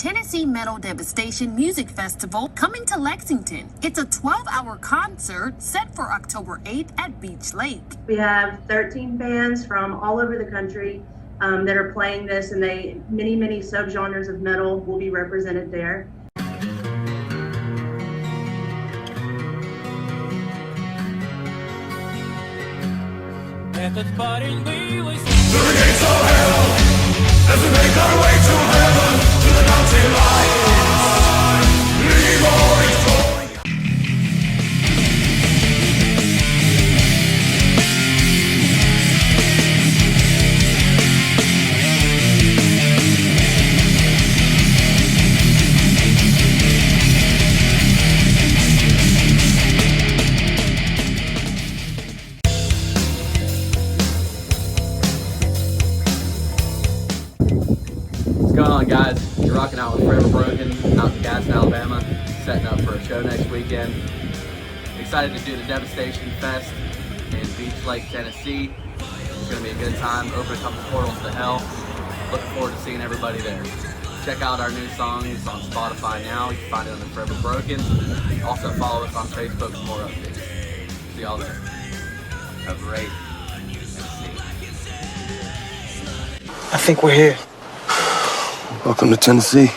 Tennessee Metal Devastation Music Festival coming to Lexington. It's a 12-hour concert set for October 8th at Beech Lake. We have 13 bands from all over the country that are playing this, and many subgenres of metal will be represented there. At the party we was to the gates of hell, as we make our way to heaven, to the mountain lights, Leroy's calling. What's going on, guys? You're rocking out with Forever Broken out in Gadsden, Alabama, setting up for a show next weekend. Excited to do the Devastation Fest in Beech Lake, Tennessee. It's going to be a good time. Open a couple portals to hell. Looking forward to seeing everybody there. Check out our new song. It's on Spotify now. You can find it under Forever Broken. Also follow us on Facebook for more updates. See y'all there. Have a great MC. I think we're here. Welcome to Tennessee.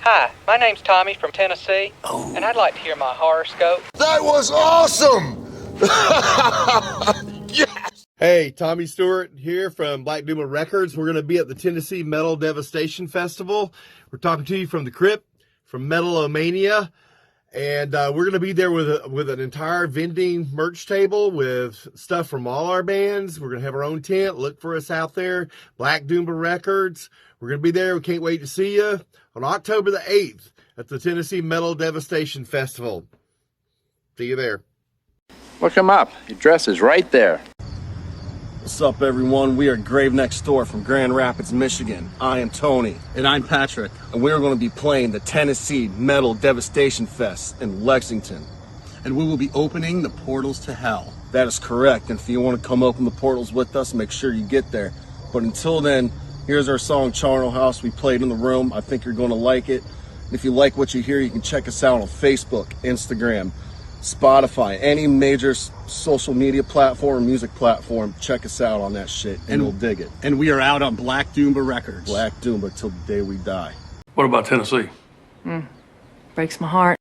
Hi, my name's Tommy from Tennessee, and I'd like to hear my horoscope. That was awesome! Yes! Hey, Tommy Stewart here from Black Doom Records. We're going to be at the Tennessee Metal Devastation Festival. We're talking to you from the Crypt, from Metal-O-Mania, and we're going to be there with an entire vending merch table with stuff from all our bands. We're going to have our own tent. Look for us out there, Black Doom Records. We're going to be there. We can't wait to see you on October the 8th at the Tennessee Metal Devastation Festival. See you there. Look him up. Your address is right there. What's up, everyone? We are Grave Next Door from Grand Rapids, Michigan. I am Tony. And I'm Patrick. And we're going to be playing the Tennessee Metal Devastation Fest in Lexington. and we will be opening the portals to hell. That is correct, and if you want to come open the portals with us, make sure you get there. But until then, here's our song, Charnel House. We played in the room. I think you're going to like it. And if you like what you hear, you can check us out on Facebook, Instagram, Spotify, any major social media platform or music platform. Check us out on that shit, and we'll dig it. And we are out on Black Doomba Records. Black Doomba till the day we die. What about Tennessee? Breaks my heart.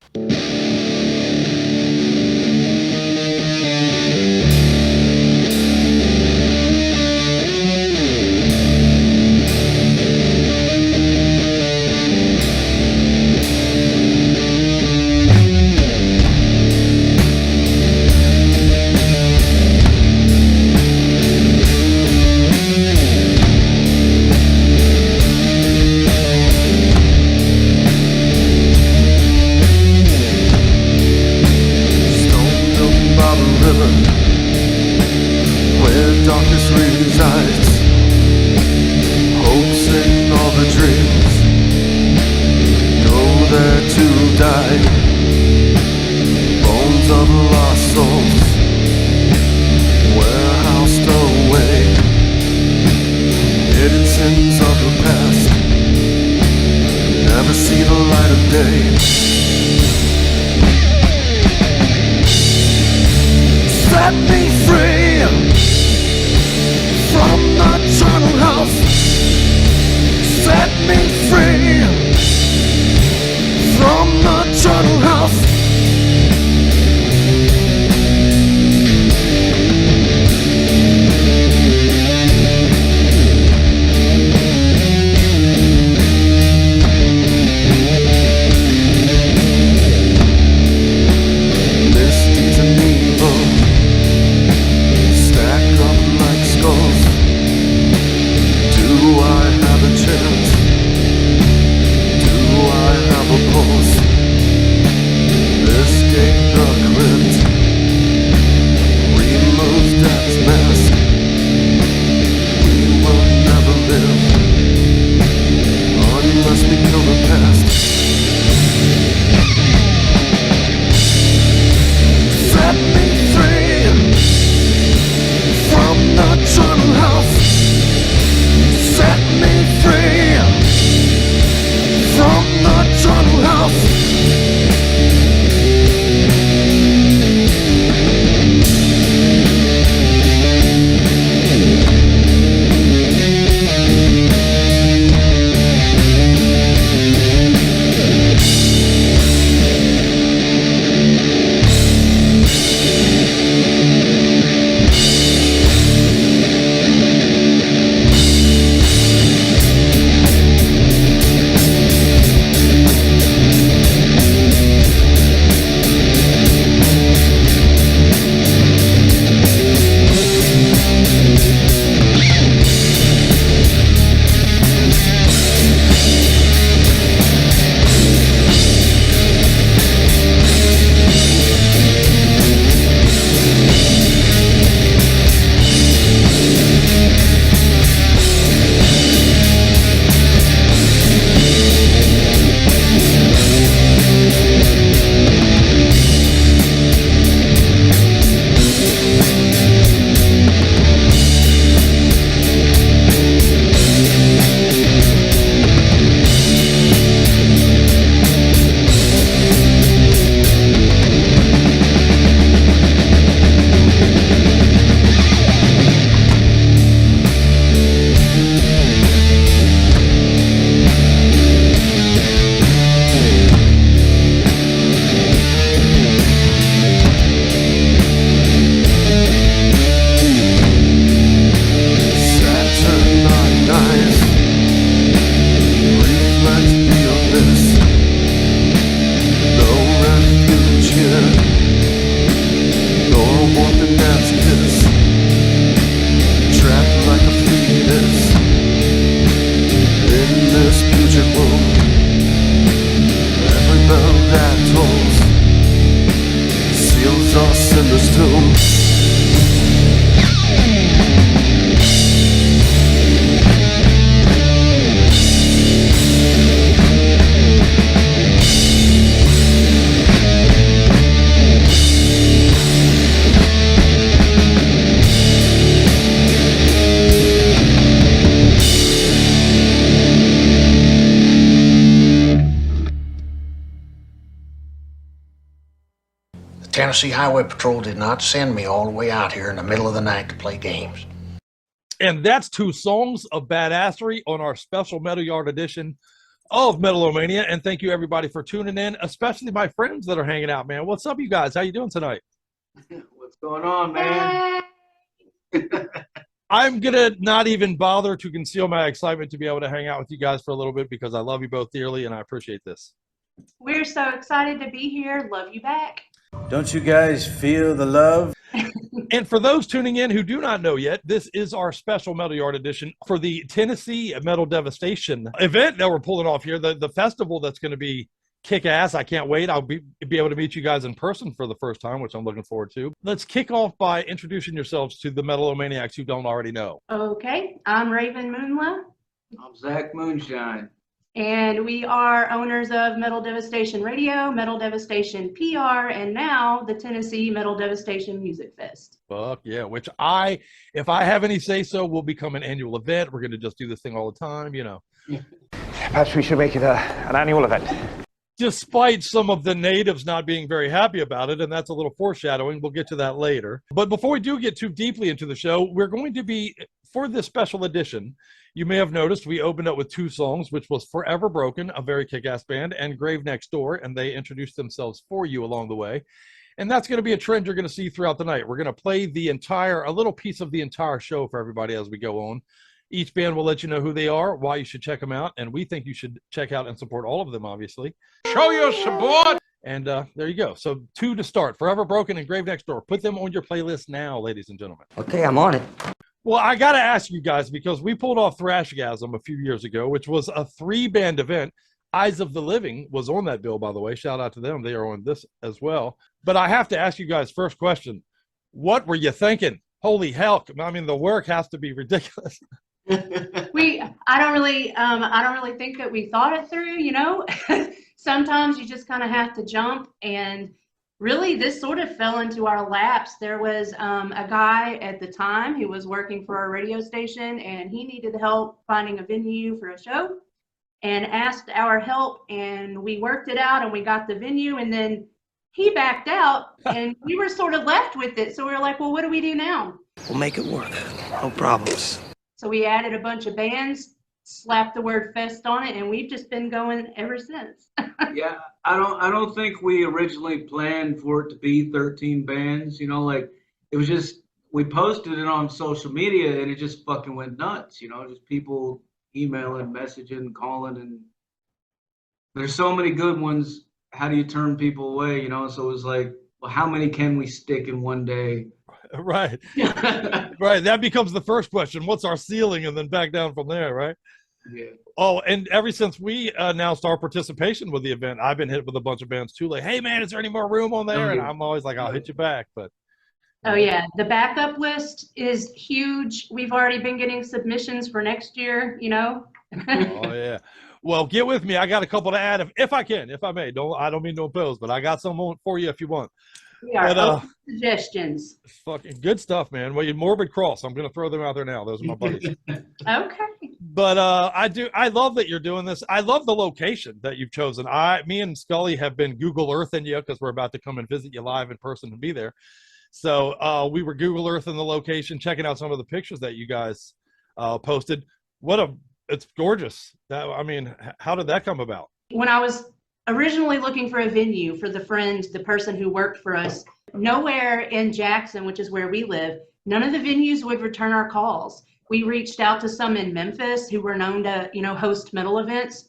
Tennessee Highway Patrol did not send me all the way out here in the middle of the night to play games. And that's 2 songs of badassery on our special Metal Yard edition of Metalomania. And thank you everybody for tuning in, especially my friends that are hanging out, man. What's up, you guys? How you doing tonight? What's going on, man? I'm gonna not even bother to conceal my excitement to be able to hang out with you guys for a little bit because I love you both dearly and I appreciate this. We're so excited to be here. Love you back. Don't you guys feel the love? And for those tuning in who do not know yet, this is our special Metal Yard edition for the Tennessee Metal Devastation event that we're pulling off here, the festival that's going to be kick-ass. I can't wait. I'll be able to meet you guys in person for the first time, which I'm looking forward to. Let's kick off by introducing yourselves to the METALOMANIAX who don't already know. Okay, I'm Raven Moonla. I'm Zach Moonshine. And we are owners of Metal Devastation Radio, Metal Devastation PR, and now the Tennessee Metal Devastation Music Fest. Fuck yeah, which if I have any say so, will become an annual event. We're going to just do this thing all the time, you know. Perhaps we should make it an annual event. Despite some of the natives not being very happy about it, and that's a little foreshadowing. We'll get to that later. But before we do get too deeply into the show, we're going to be, for this special edition, you may have noticed we opened up with 2 songs, which was Forever Broken, a very kick-ass band, and Grave Next Door, and they introduced themselves for you along the way. And that's going to be a trend you're going to see throughout the night. We're going to play a little piece of the entire show for everybody as we go on. Each band will let you know who they are, why you should check them out, and we think you should check out and support all of them, obviously. Show your support! And there you go. So 2 to start, Forever Broken and Grave Next Door. Put them on your playlist now, ladies and gentlemen. Okay, I'm on it. Well, I got to ask you guys, because we pulled off Thrashgasm a few years ago, which was a 3-band event. Eyes of the Living was on that bill, by the way. Shout out to them. They are on this as well. But I have to ask you guys, first question, what were you thinking? Holy hell. I mean, the work has to be ridiculous. I don't really think that we thought it through, you know. Sometimes you just kind of have to jump, and really this sort of fell into our laps. There was a guy at the time who was working for our radio station, and he needed help finding a venue for a show and asked our help, and we worked it out and we got the venue, and then he backed out and we were sort of left with it. So we were like, well, what do we do now? We'll make it work. No problems. So we added a bunch of bands, slapped the word fest on it, and we've just been going ever since. Yeah, I don't think we originally planned for it to be 13 bands, you know, like it was just, we posted it on social media and it just fucking went nuts, you know, just people emailing, messaging, calling, and there's so many good ones. How do you turn people away, you know? So it was like, well, how many can we stick in one day? Right. Right. That becomes the first question. What's our ceiling? And then back down from there, right? Yeah. Oh, and ever since we announced our participation with the event, I've been hit with a bunch of bands too. Like, hey, man, is there any more room on there? And I'm always like, I'll hit you back. But oh, yeah. The backup list is huge. We've already been getting submissions for next year, you know? Oh, yeah. Well, get with me. I got a couple to add if I can, if I may. I don't mean to impose, but I got some for you if you want. We are open suggestions. Fucking good stuff, man. Well, you Morbid Cross. I'm going to throw them out there now. Those are my buddies. Okay. But I love that you're doing this. I love the location that you've chosen. Me and Skully have been Google Earthing you because we're about to come and visit you live in person and be there. So we were Google Earthing the location, checking out some of the pictures that you guys posted. It's gorgeous. I mean, how did that come about? When I was originally looking for a venue for the person who worked for us, nowhere in Jackson, which is where we live, none of the venues would return our calls. We reached out to some in Memphis who were known to, you know, host metal events.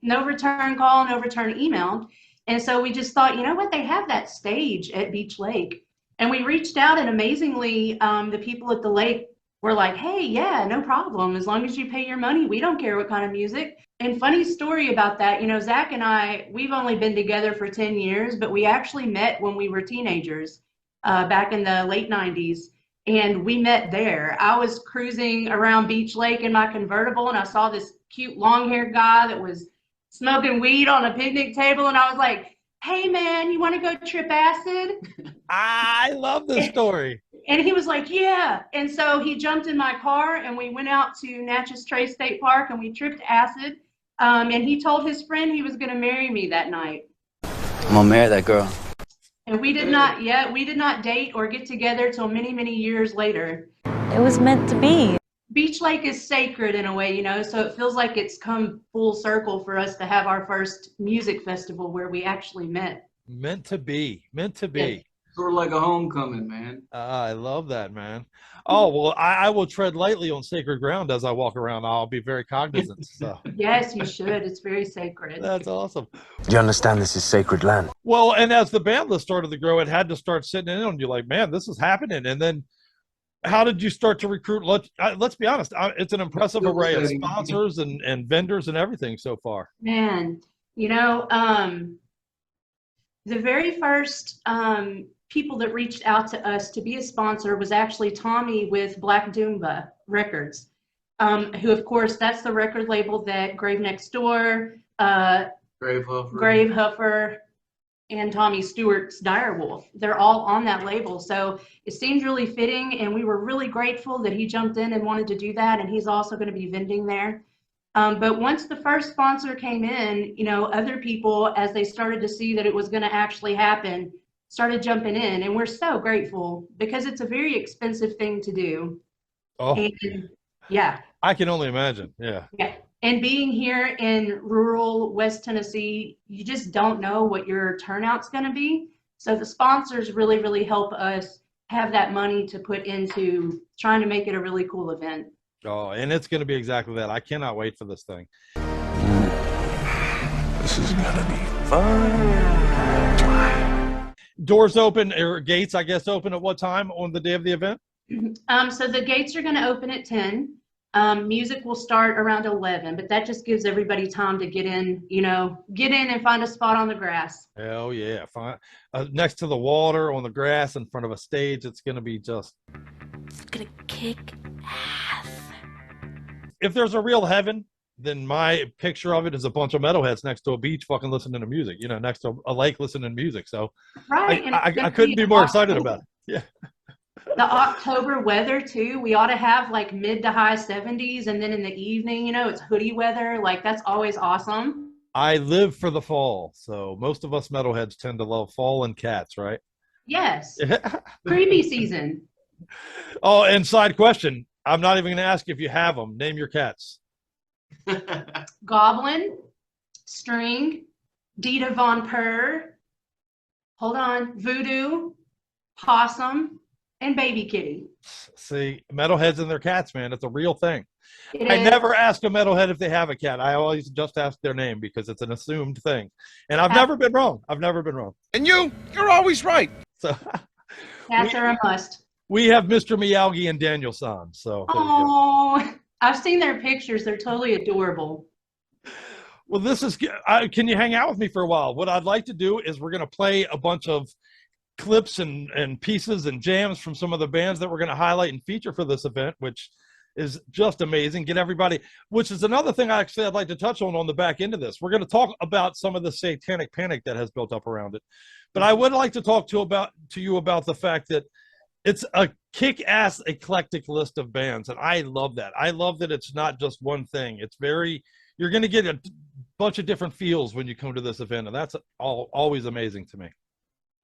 No return call, no return email. And so we just thought, you know what, they have that stage at Beech Lake. And we reached out, and amazingly, the people at the lake were like, hey, yeah, no problem. As long as you pay your money, we don't care what kind of music. And funny story about that, you know, Zach and I, we've only been together for 10 years, but we actually met when we were teenagers back in the late 90s. And we met there. I was cruising around Beech Lake in my convertible, and I saw this cute long-haired guy that was smoking weed on a picnic table. And I was like, hey, man, you want to go trip acid? I love this story. And he was like, yeah. And so he jumped in my car, and we went out to Natchez Trace State Park, and we tripped acid. And he told his friend he was going to marry me that night. I'm gonna marry that girl. And we did not date or get together till many, many years later. It was meant to be. Beech Lake is sacred in a way, you know, so it feels like it's come full circle for us to have our first music festival where we actually met. Meant to be. Meant to be. Yes. Sort of like a homecoming, man. I love that, man. Oh, well, I will tread lightly on sacred ground as I walk around. I'll be very cognizant. So. Yes, you should. It's very sacred. That's awesome. Do you understand this is sacred land? Well, and as the band list started to grow, it had to start sitting in on you like, man, this is happening. And then how did you start to recruit? Let's be honest. It's an impressive array of sponsors and vendors and everything so far. Man, you know, the very first people that reached out to us to be a sponsor was actually Tommy with Black Doomba Records, who, of course, that's the record label that Grave Next Door, Grave Huffer, and Tommy Stewart's Direwolf, they're all on that label. So it seemed really fitting, and we were really grateful that he jumped in and wanted to do that, and he's also going to be vending there. But once the first sponsor came in, you know, other people, as they started to see that it was going to actually happen, started jumping in, and we're so grateful because it's a very expensive thing to do. Oh, and, yeah. I can only imagine. Yeah. Yeah. And being here in rural West Tennessee, you just don't know what your turnout's going to be. So the sponsors really, really help us have that money to put into trying to make it a really cool event. Oh, and it's going to be exactly that. I cannot wait for this thing. This is gonna be fun. Doors open, or gates, I guess, open at what time on the day of the event? So the gates are going to open at 10. Music will start around 11, but that just gives everybody time to get in, you know, get in and find a spot on the grass. Hell yeah. Fine. Next to the water, on the grass, in front of a stage. It's going to be just... It's going to kick ass. If there's a real heaven, then my picture of it is a bunch of metalheads next to a beach fucking listening to music, you know, next to a lake listening to music. So right. I couldn't be more excited about it. Yeah. The October weather too, we ought to have like mid to high 70s, and then in the evening, you know, it's hoodie weather. Like that's always awesome. I live for the fall, so most of us metalheads tend to love fall and cats, right? Yes. Creepy season. Oh, and side question, I'm not even going to ask if you have them. Name your cats. Goblin, String, Dita Von Purr, hold on, Voodoo, Possum, and Baby Kitty. See, metalheads and their cats, man. It's a real thing. It I is. never ask a metalhead if they have a cat. I always just ask their name because it's an assumed thing. And I've never been wrong. I've never been wrong. And you're always right. So Cats are a must. we have Mr. Meowgi and Daniel San. So there you go. Oh, I've seen their pictures. They're totally adorable. Well, this is, can you hang out with me for a while? What I'd like to do is we're going to play a bunch of clips and pieces and jams from some of the bands that we're going to highlight and feature for this event, which is just amazing. Get everybody, which is another thing I'd like to touch on the back end of this. We're going to talk about some of the satanic panic that has built up around it. But I would like to talk to you about the fact that it's a kick-ass eclectic list of bands, and I love that. I love that it's not just one thing. It's very, you're going to get a bunch of different feels when you come to this event, and that's always amazing to me.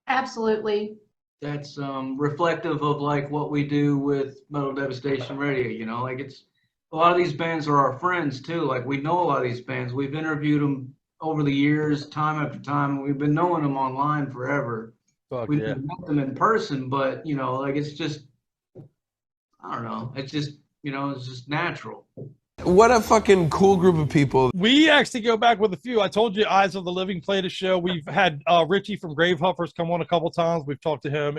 Absolutely. That's reflective of like what we do with Metal Devastation Radio, you know, like it's a lot of these bands are our friends too. Like we know a lot of these bands. We've interviewed them over the years, time after time, and we've been knowing them online forever. We've met them in person, but you know, like it's just, I don't know, it's just, you know, it's just natural. What a fucking cool group of people. We actually go back with a few. I told you Eyes of the Living played a show. We've had Richie from Grave Huffers come on a couple times. We've talked to him.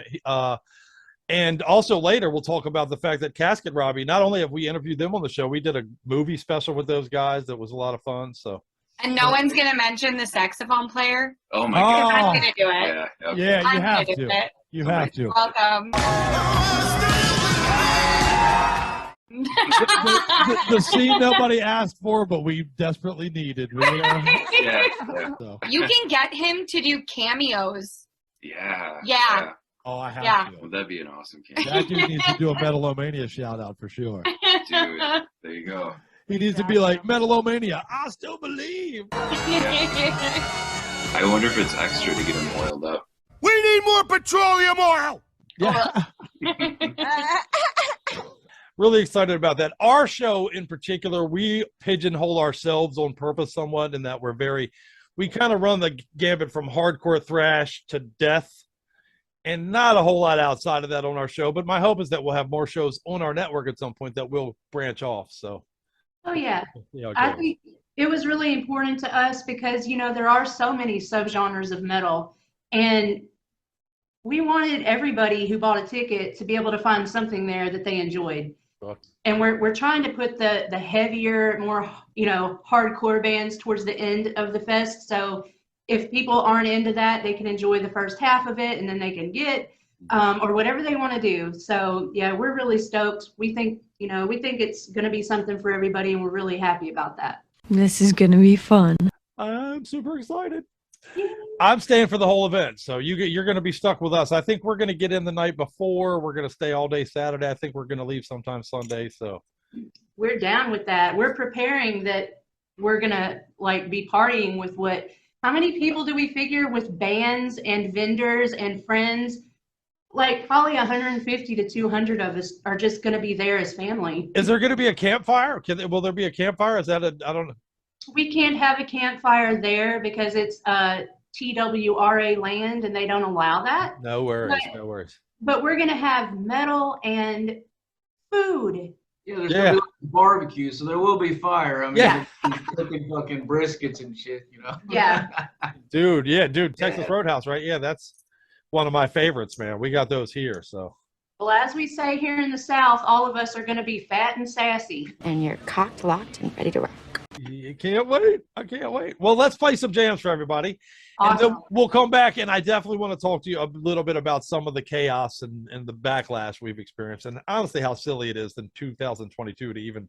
And also later we'll talk about the fact that Casket Robbie, not only have we interviewed them on the show, we did a movie special with those guys that was a lot of fun. So. And no one's going to mention the saxophone player. Oh my God. I'm going to do it. Yeah, okay. Yeah, you I'm have gonna do to. it. You have to. Welcome. The scene nobody asked for, but we desperately needed. So. You can get him to do cameos. Yeah. Yeah. Oh, I have to. Well, that'd be an awesome cameo. That dude needs to do a Metal-O-Mania shout out for sure. Dude, there you go. He needs to be like, Metal-O-Mania, I still believe. I wonder if it's extra to get him oiled up. We need more petroleum oil. Yeah. Really excited about that. Our show in particular, we pigeonhole ourselves on purpose somewhat in that we kind of run the gambit from hardcore thrash to death, and not a whole lot outside of that on our show. But my hope is that we'll have more shows on our network at some point that will branch off. So, oh yeah, I think it was really important to us because, you know, there are so many subgenres of metal, and we wanted everybody who bought a ticket to be able to find something there that they enjoyed. And we're trying to put the heavier, more, you know, hardcore bands towards the end of the fest. So if people aren't into that, they can enjoy the first half of it, and then they can get or whatever they want to do. So yeah, we're really stoked. We think it's going to be something for everybody, and we're really happy about that. This is going to be fun. I'm super excited. I'm staying for the whole event, so you're going to be stuck with us. I think we're going to get in the night before. We're going to stay all day Saturday. I think we're going to leave sometime Sunday. So we're down with that. We're preparing that we're going to like be partying with how many people do we figure with bands and vendors and friends? Like probably 150 to 200 of us are just going to be there as family. Is there going to be a campfire? Will there be a campfire? Is that I don't know. We can't have a campfire there because it's TWRA land and they don't allow that. No worries, no worries. But we're going to have metal and food. Yeah, there's gonna be barbecue, so there will be fire. I mean, cooking fucking briskets and shit, you know. Yeah. Dude, Texas Roadhouse, right? Yeah, that's one of my favorites, man. We got those here, so. Well, as we say here in the South, all of us are going to be fat and sassy. And you're cocked, locked, and ready to rock. You can't wait. I can't wait. Well, let's play some jams for everybody. Awesome. And then we'll come back, and I definitely want to talk to you a little bit about some of the chaos and the backlash we've experienced, and honestly how silly it is in 2022 to even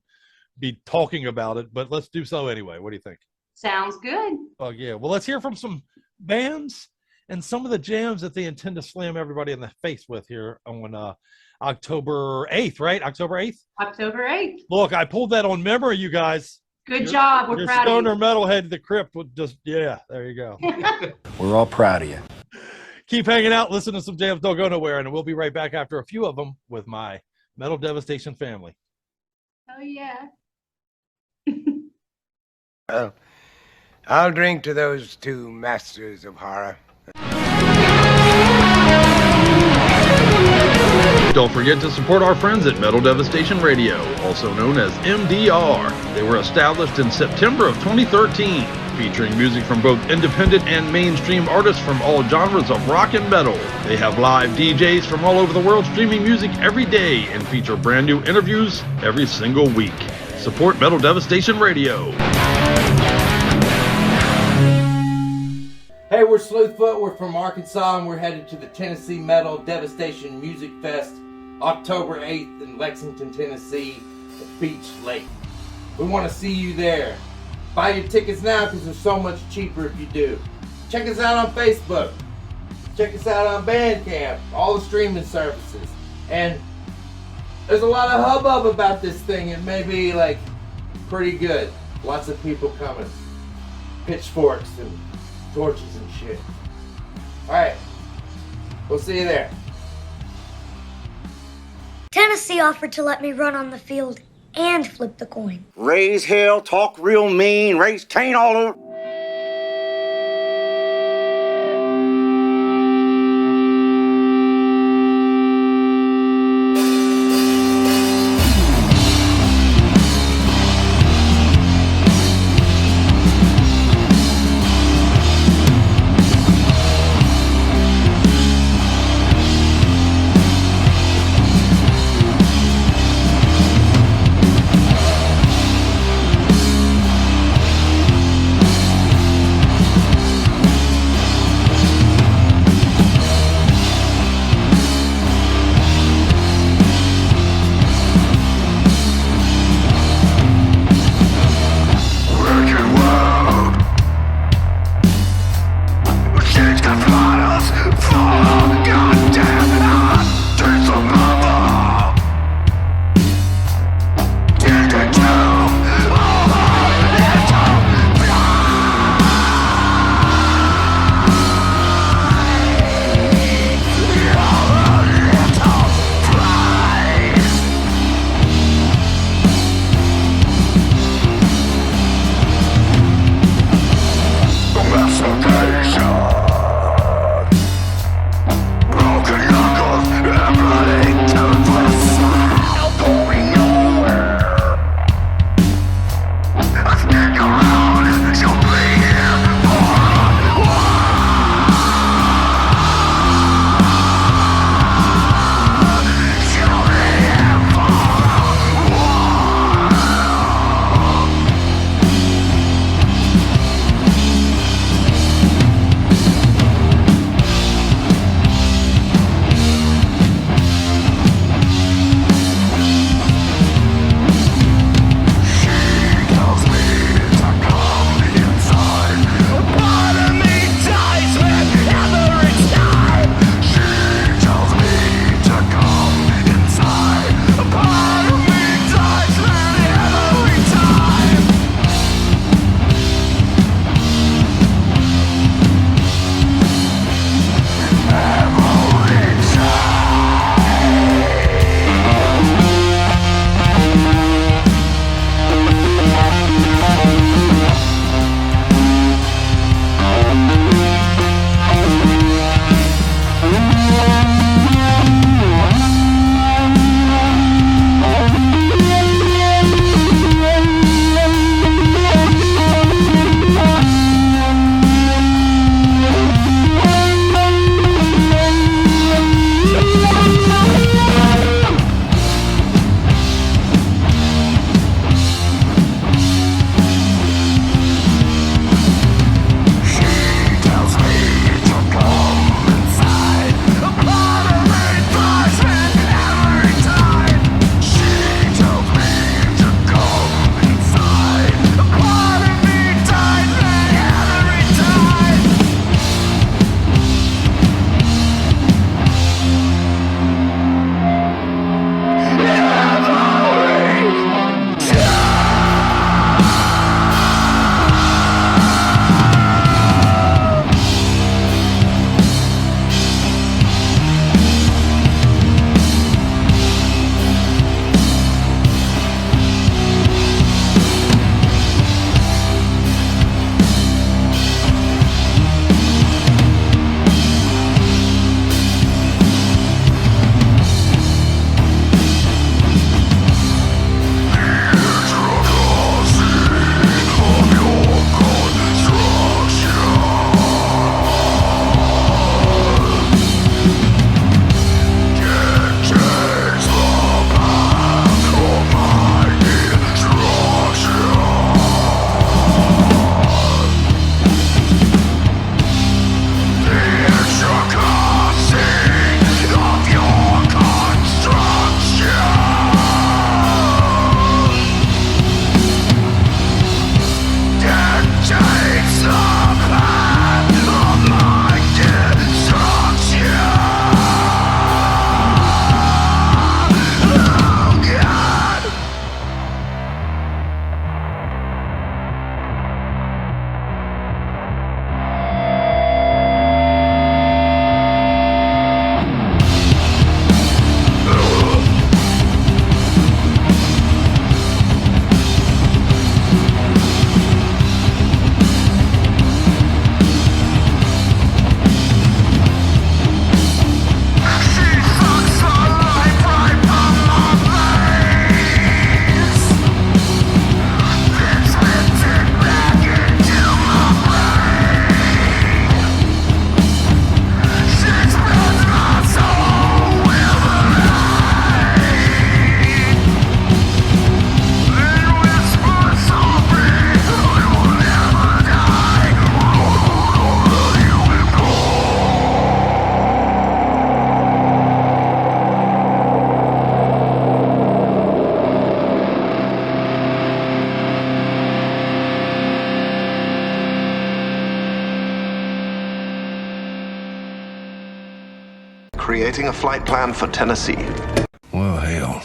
be talking about it, but let's do so anyway. What do you think? Sounds good. Oh, yeah. Well, let's hear from some bands and some of the jams that they intend to slam everybody in the face with here on October 8th, right? October 8th? October 8th. Look, I pulled that on memory, you guys. Good job. We're proud of you. Stoner Metalhead, the Crypt would just, yeah, there you go. We're all proud of you. Keep hanging out, listen to some jams, don't go nowhere, and we'll be right back after a few of them with my Metal Devastation family. Oh, yeah. Well, I'll drink to those two masters of horror. Don't forget to support our friends at Metal Devastation Radio, also known as M.D.R. They were established in September of 2013, featuring music from both independent and mainstream artists from all genres of rock and metal. They have live DJs from all over the world streaming music every day and feature brand new interviews every single week. Support Metal Devastation Radio. Hey, we're Sleuthfoot. We're from Arkansas, and we're headed to the Tennessee Metal Devastation Music Fest, October 8th in Lexington, Tennessee, at Beech Lake. We want to see you there. Buy your tickets now because they're so much cheaper if you do. Check us out on Facebook. Check us out on Bandcamp, all the streaming services. And there's a lot of hubbub about this thing. It may be like pretty good. Lots of people coming. Pitchforks and torches and shit. Alright. We'll see you there. Tennessee offered to let me run on the field and flip the coin. Raise hell, talk real mean, raise Cain all over. Creating a flight plan for Tennessee. Well, hell,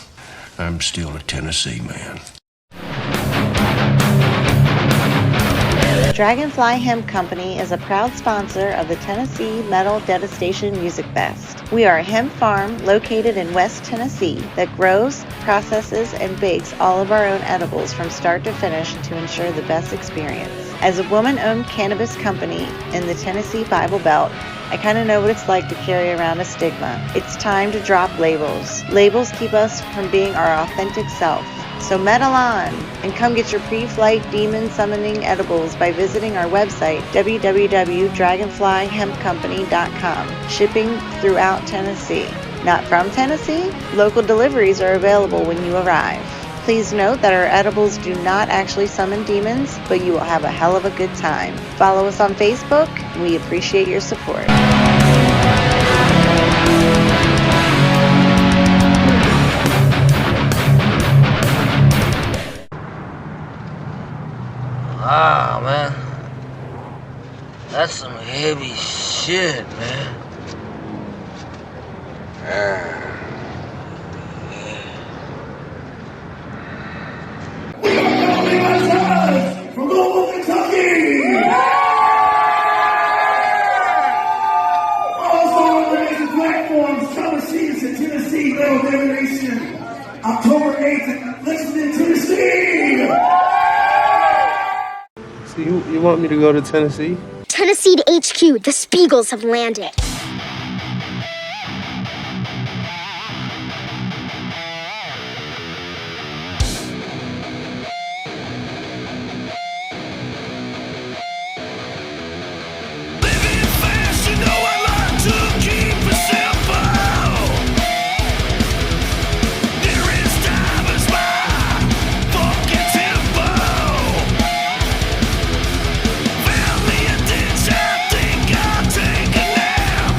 I'm still a Tennessee man. Dragonfly Hemp Company is a proud sponsor of the Tennessee Metal Devastation Music Fest. We are a hemp farm located in West Tennessee that grows, processes, and bakes all of our own edibles from start to finish to ensure the best experience. As a woman-owned cannabis company in the Tennessee Bible Belt, I kind of know what it's like to carry around a stigma. It's time to drop labels. Labels keep us from being our authentic self. So metal on, and come get your pre-flight demon summoning edibles by visiting our website, www.dragonflyhempcompany.com. Shipping throughout Tennessee. Not from Tennessee? Local deliveries are available when you arrive. Please note that our edibles do not actually summon demons, but you will have a hell of a good time. Follow us on Facebook. We appreciate your support. Wow, man. That's some heavy shit, man. From Louisville, Kentucky! Also on the major platforms, come and see us in Tennessee Metal Devastation, October 8th in Lexington, Tennessee! So you want me to go to Tennessee? Tennessee to HQ, the Spiegels have landed. Found me a ditch, I think I'll take a nap.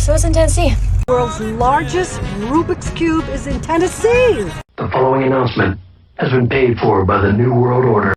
So it's in Tennessee. World's largest Rubik's Cube is in Tennessee. The following announcement has been paid for by the New World Order.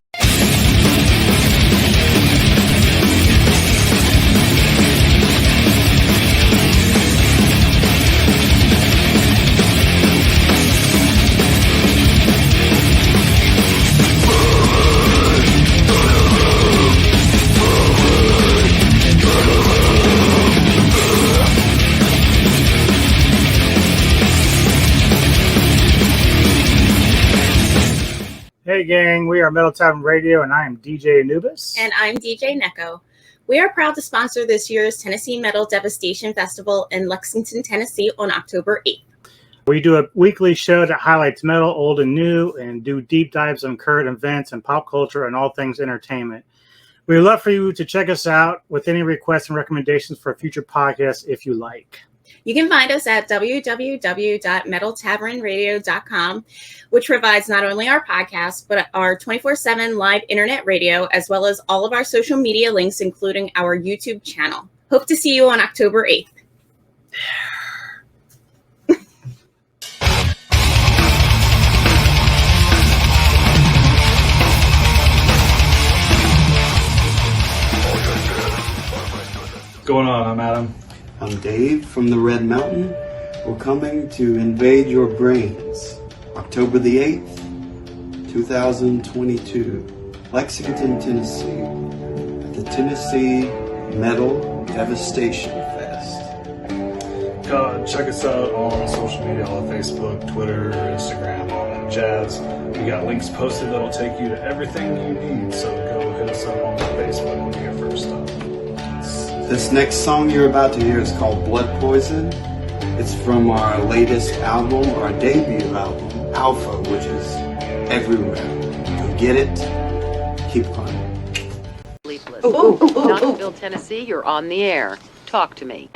Hey gang, we are Metal Tavern Radio and I am DJ Anubis. And I'm DJ Neko. We are proud to sponsor this year's Tennessee Metal Devastation Festival in Lexington, Tennessee on October 8th. We do a weekly show that highlights metal, old and new, and do deep dives on current events and pop culture and all things entertainment. We would love for you to check us out with any requests and recommendations for future podcasts if you like. You can find us at www.metaltavernradio.com, which provides not only our podcast, but our 24/7 live internet radio, as well as all of our social media links, including our YouTube channel. Hope to see you on October 8th. What's going on? I'm Adam. I'm Dave from the Red Mountain. We're coming to invade your brains. October the 8th, 2022, Lexington, Tennessee, at the Tennessee Metal Devastation Fest. Check us out on social media, all Facebook, Twitter, Instagram, all that jazz. We got links posted that'll take you to everything you need, so go hit us up on Facebook when you get first up. This next song you're about to hear is called Blood Poison. It's from our latest album, our debut album, Alpha, which is everywhere. Go get it, keep climbing. Knoxville, Tennessee, you're on the air. Talk to me.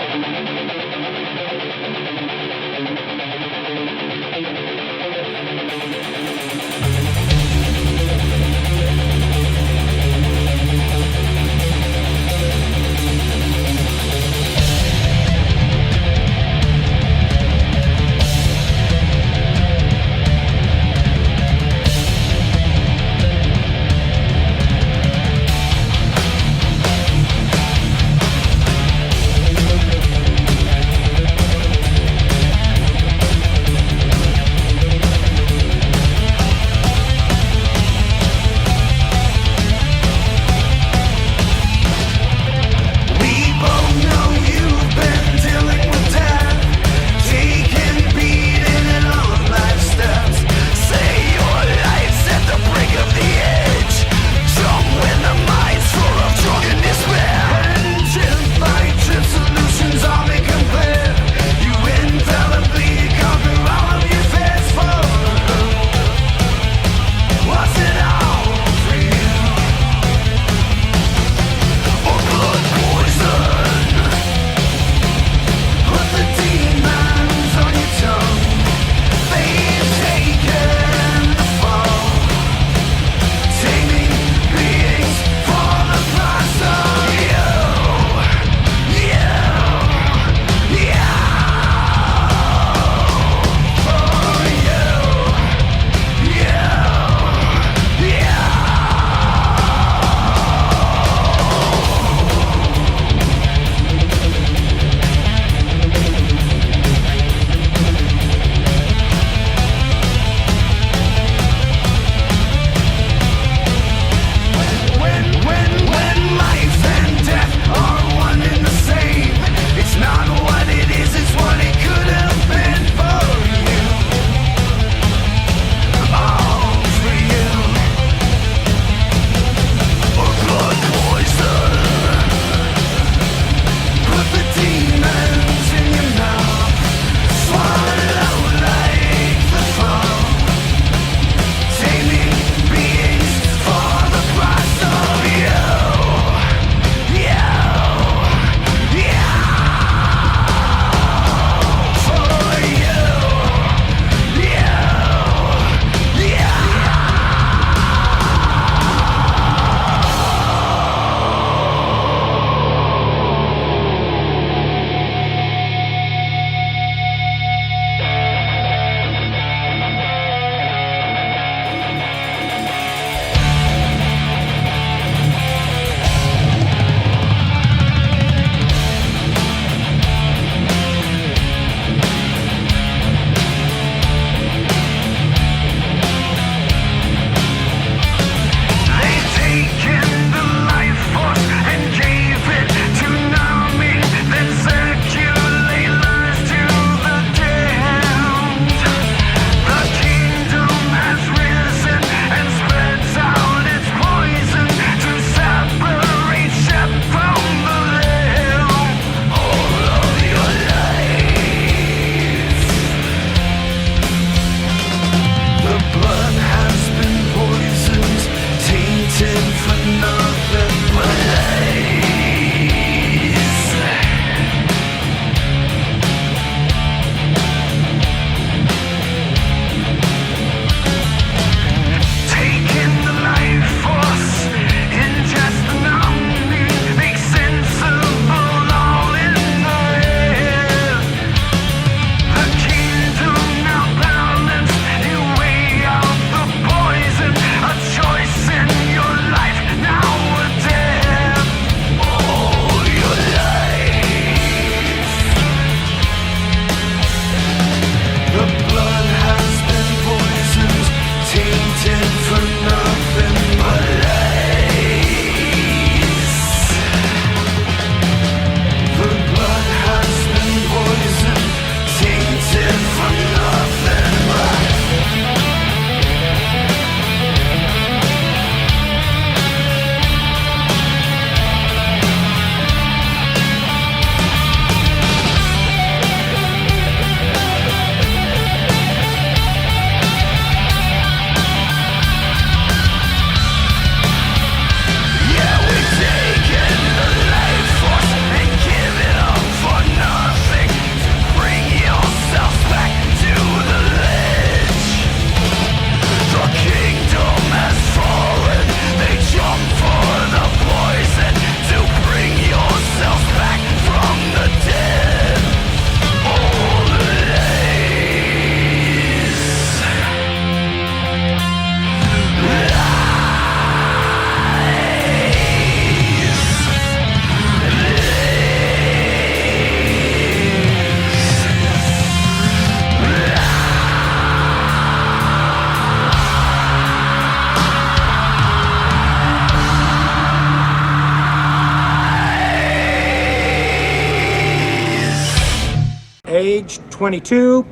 age 22,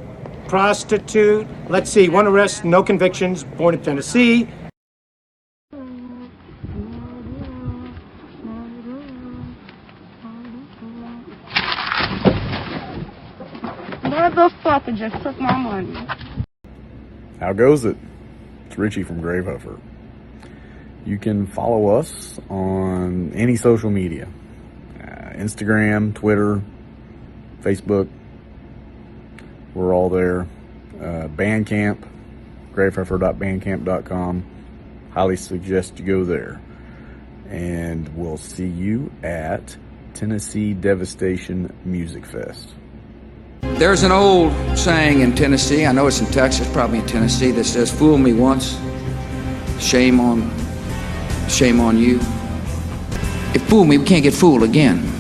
prostitute. Let's see, one arrest, no convictions, born in Tennessee. Motherfucker just took my money. How goes it? It's Richie from Gravehuffer. You can follow us on any social media. Instagram, Twitter, Facebook. We're all there. Bandcamp, gravehuffer.bandcamp.com. Highly suggest you go there. And we'll see you at Tennessee Devastation Music Fest. There's an old saying in Tennessee, I know it's in Texas, probably in Tennessee, that says, "Fool me once, shame on you. If fool me, we can't get fooled again."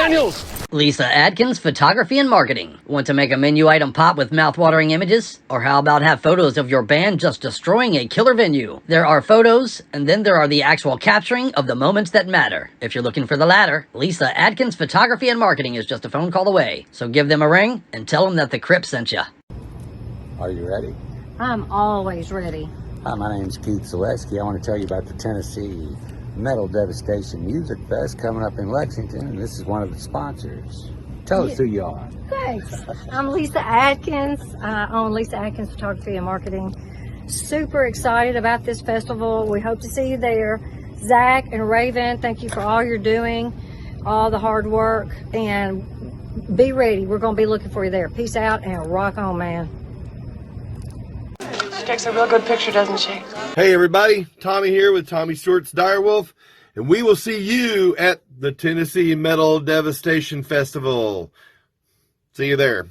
Daniels! Lisa Adkins, Photography and Marketing. Want to make a menu item pop with mouth-watering images? Or how about have photos of your band just destroying a killer venue? There are photos, and then there are the actual capturing of the moments that matter. If you're looking for the latter, Lisa Adkins, Photography and Marketing is just a phone call away. So give them a ring and tell them that the Crypt sent you. Are you ready? I'm always ready. Hi, my name's Keith Zaleski. I want to tell you about the Tennessee Metal Devastation Music Fest coming up in Lexington, and this is one of the sponsors. Tell us who you are. Thanks. I'm Lisa Adkins. I own Lisa Adkins Photography and Marketing. Super excited about this festival. We hope to see you there. Zach and Raven, thank you for all you're doing, all the hard work, and be ready. We're going to be looking for you there. Peace out and rock on, man. She takes a real good picture, doesn't she? Hey everybody, Tommy here with Tommy Stewart's Direwolf, and we will see you at the Tennessee Metal Devastation Festival. See you there.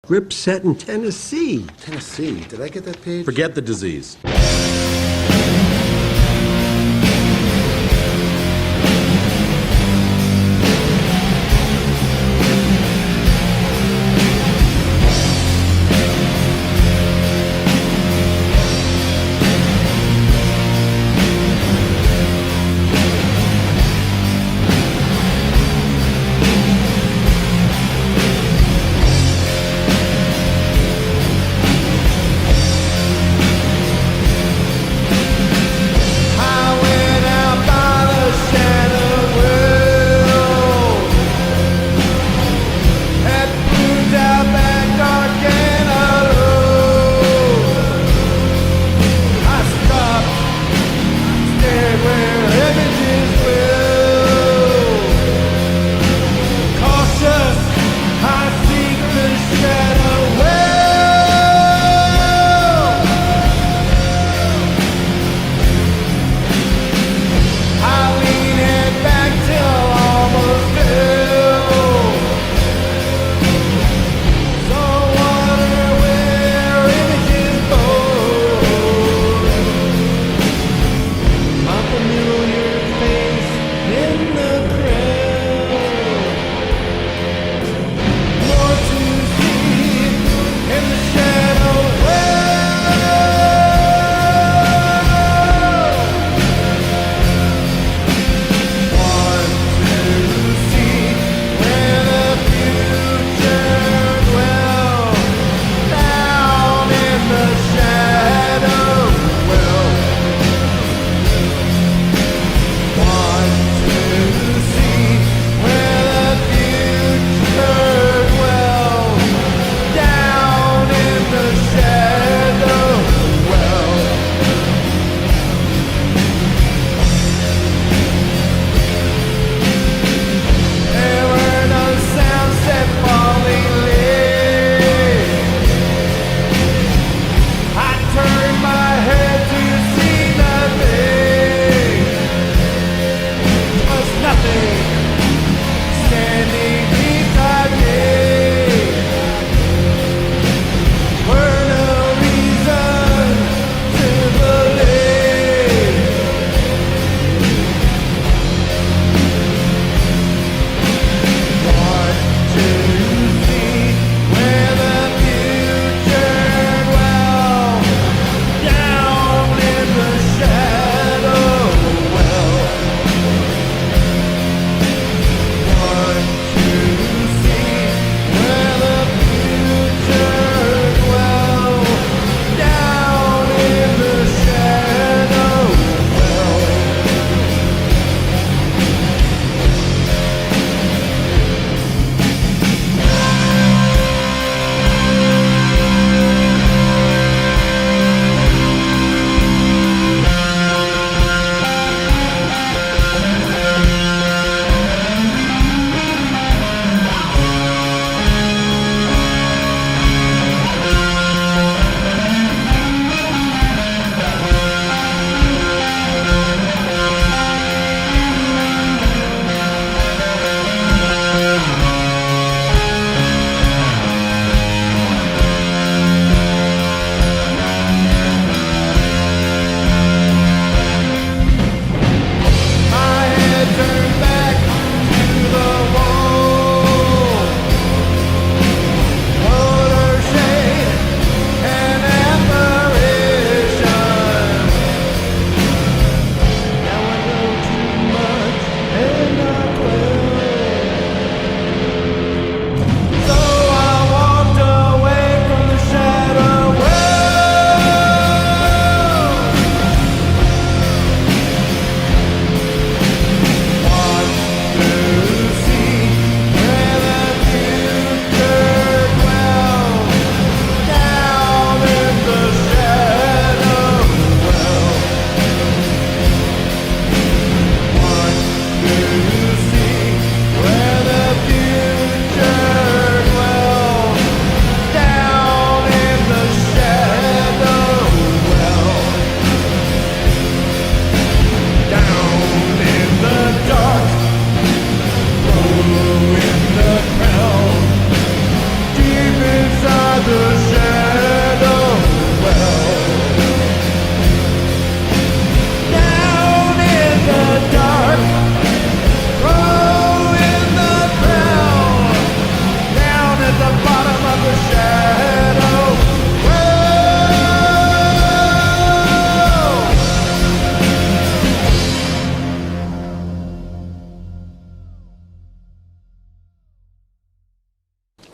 Grip set in Tennessee. Tennessee? Did I get that page? Forget the disease.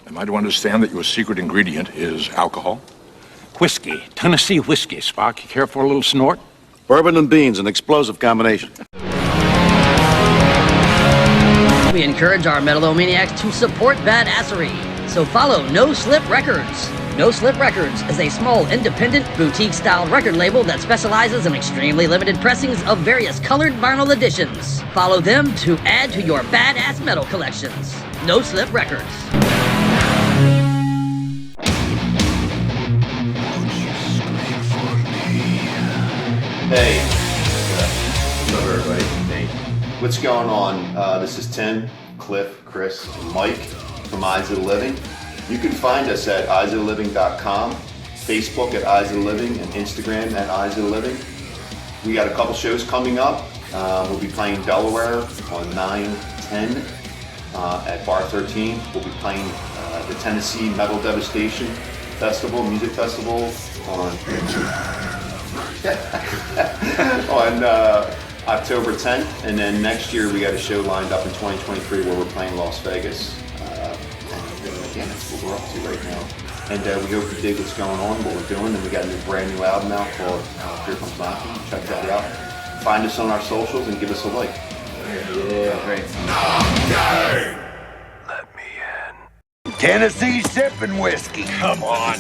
Am I to understand that your secret ingredient is alcohol? Whiskey. Tennessee whiskey, Spock. You care for a little snort? Bourbon and beans, an explosive combination. We encourage our METALOMANIACs to support badassery, so follow No Slip Records. No Slip Records is a small, independent, boutique-style record label that specializes in extremely limited pressings of various colored vinyl editions. Follow them to add to your badass metal collections. No Slip Records. Hey, hello everybody. Hey, what's going on? This is Tim, Cliff, Chris, and Mike from Eyes of the Living. You can find us at eyesoftheliving.com, Facebook at Eyes of the Living, and Instagram at Eyes of the Living. We got a couple shows coming up. We'll be playing Delaware on 9/10 at Bar 13. We'll be playing the Tennessee Metal Devastation Festival, Music Festival on October 10th, and then next year we got a show lined up in 2023 where we're playing Las Vegas. Again, that's what we're up to right now. And we hope you dig what's going on, what we're doing, and we got a brand new album out called Here Comes Knocking. Check that out. Find us on our socials and give us a like. Yeah, great. Let me in. Tennessee sipping whiskey. Come on.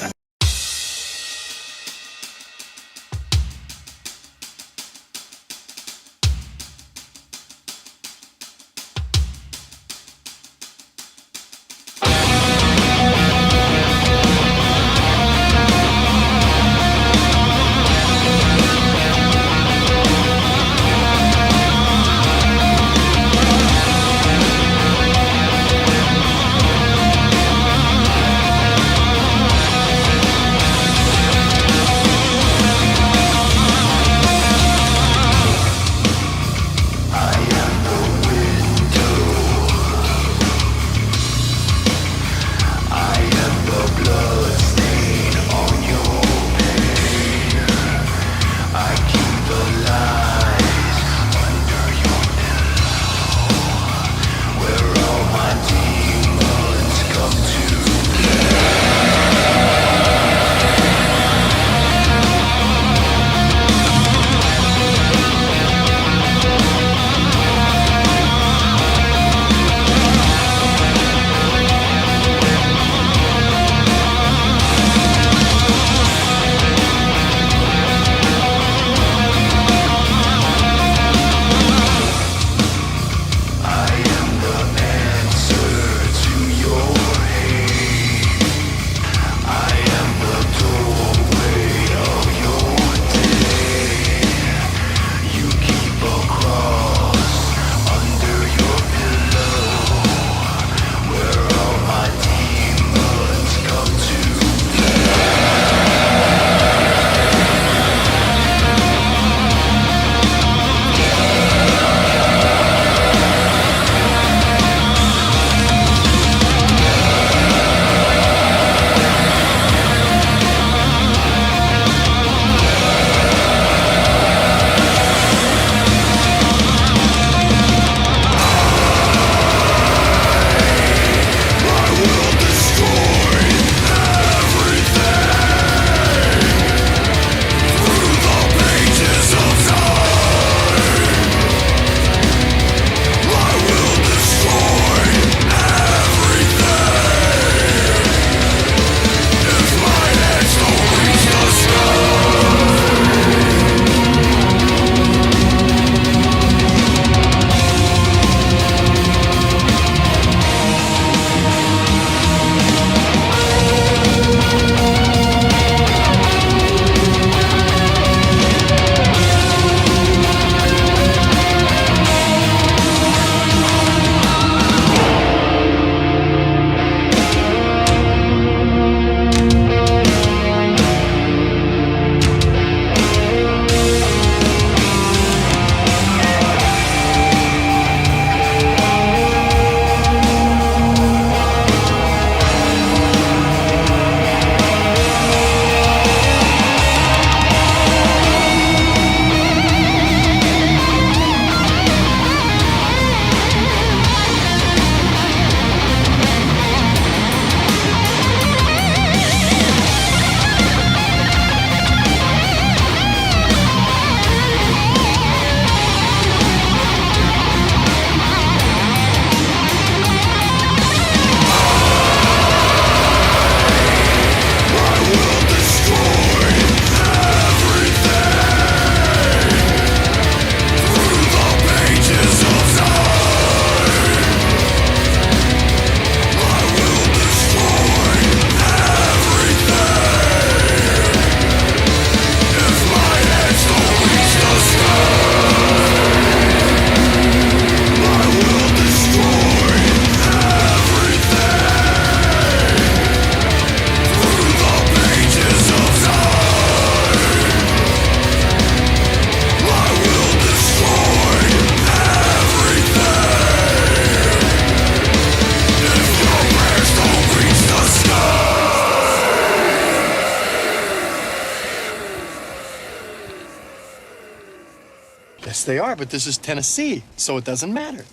Yes, they are, but this is Tennessee, so it doesn't matter.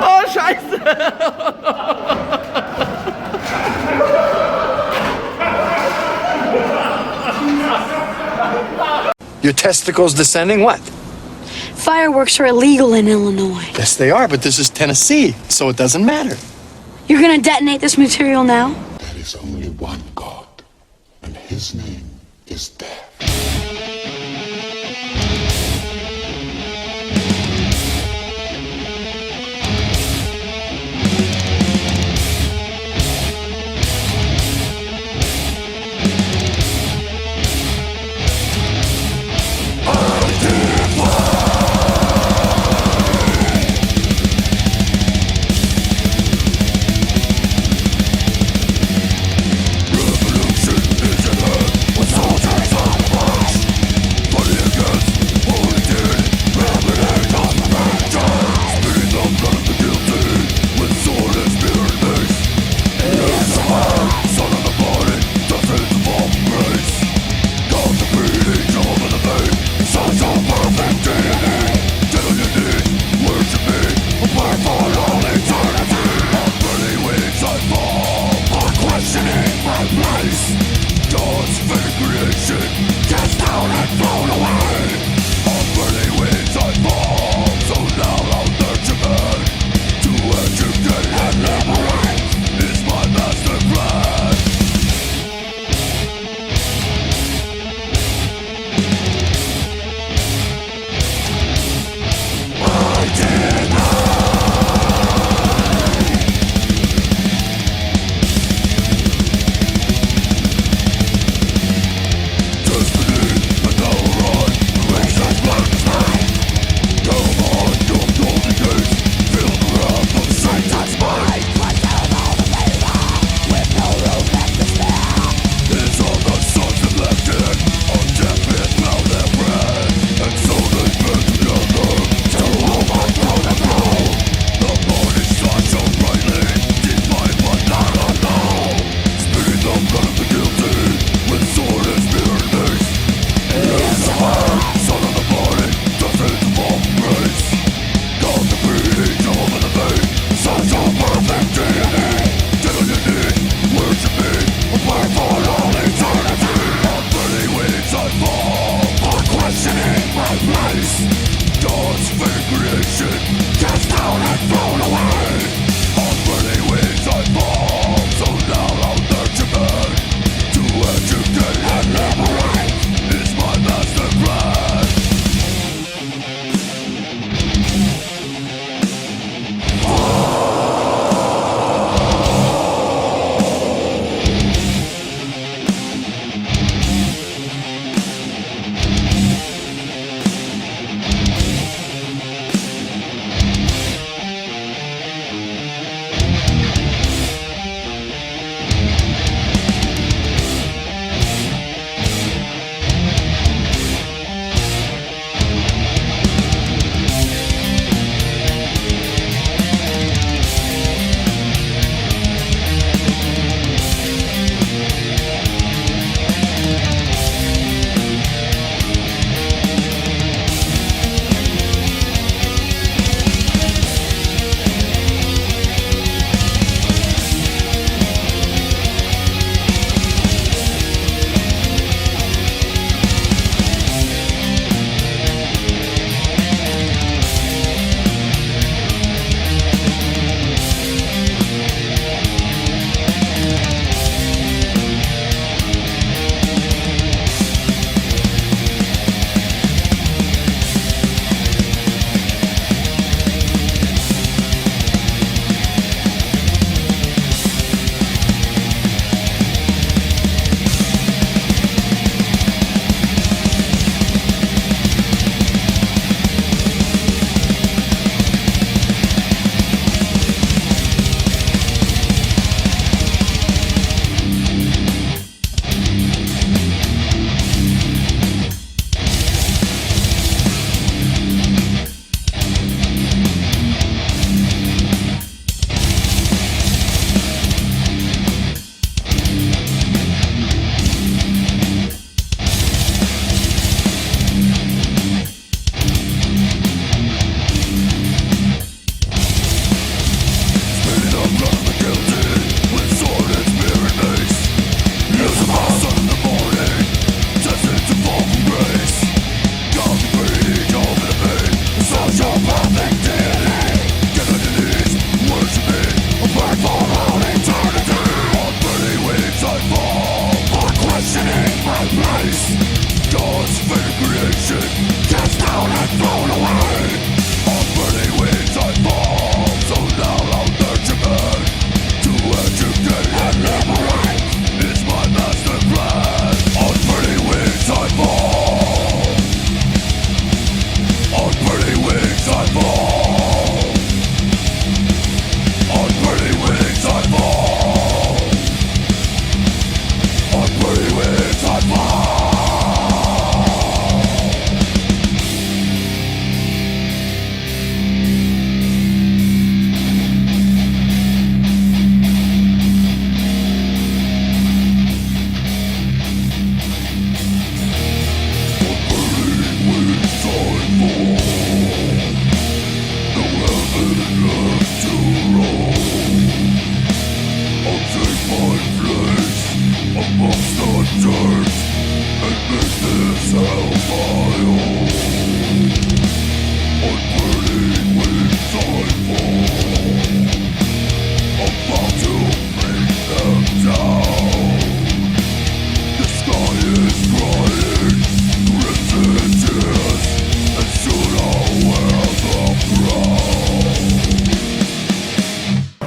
Oh, Scheiße! Your testicles descending? What? Fireworks are illegal in Illinois. Yes, they are, but this is Tennessee, so it doesn't matter. You're gonna detonate this material now? There is only one God, and his name is death. Destiny,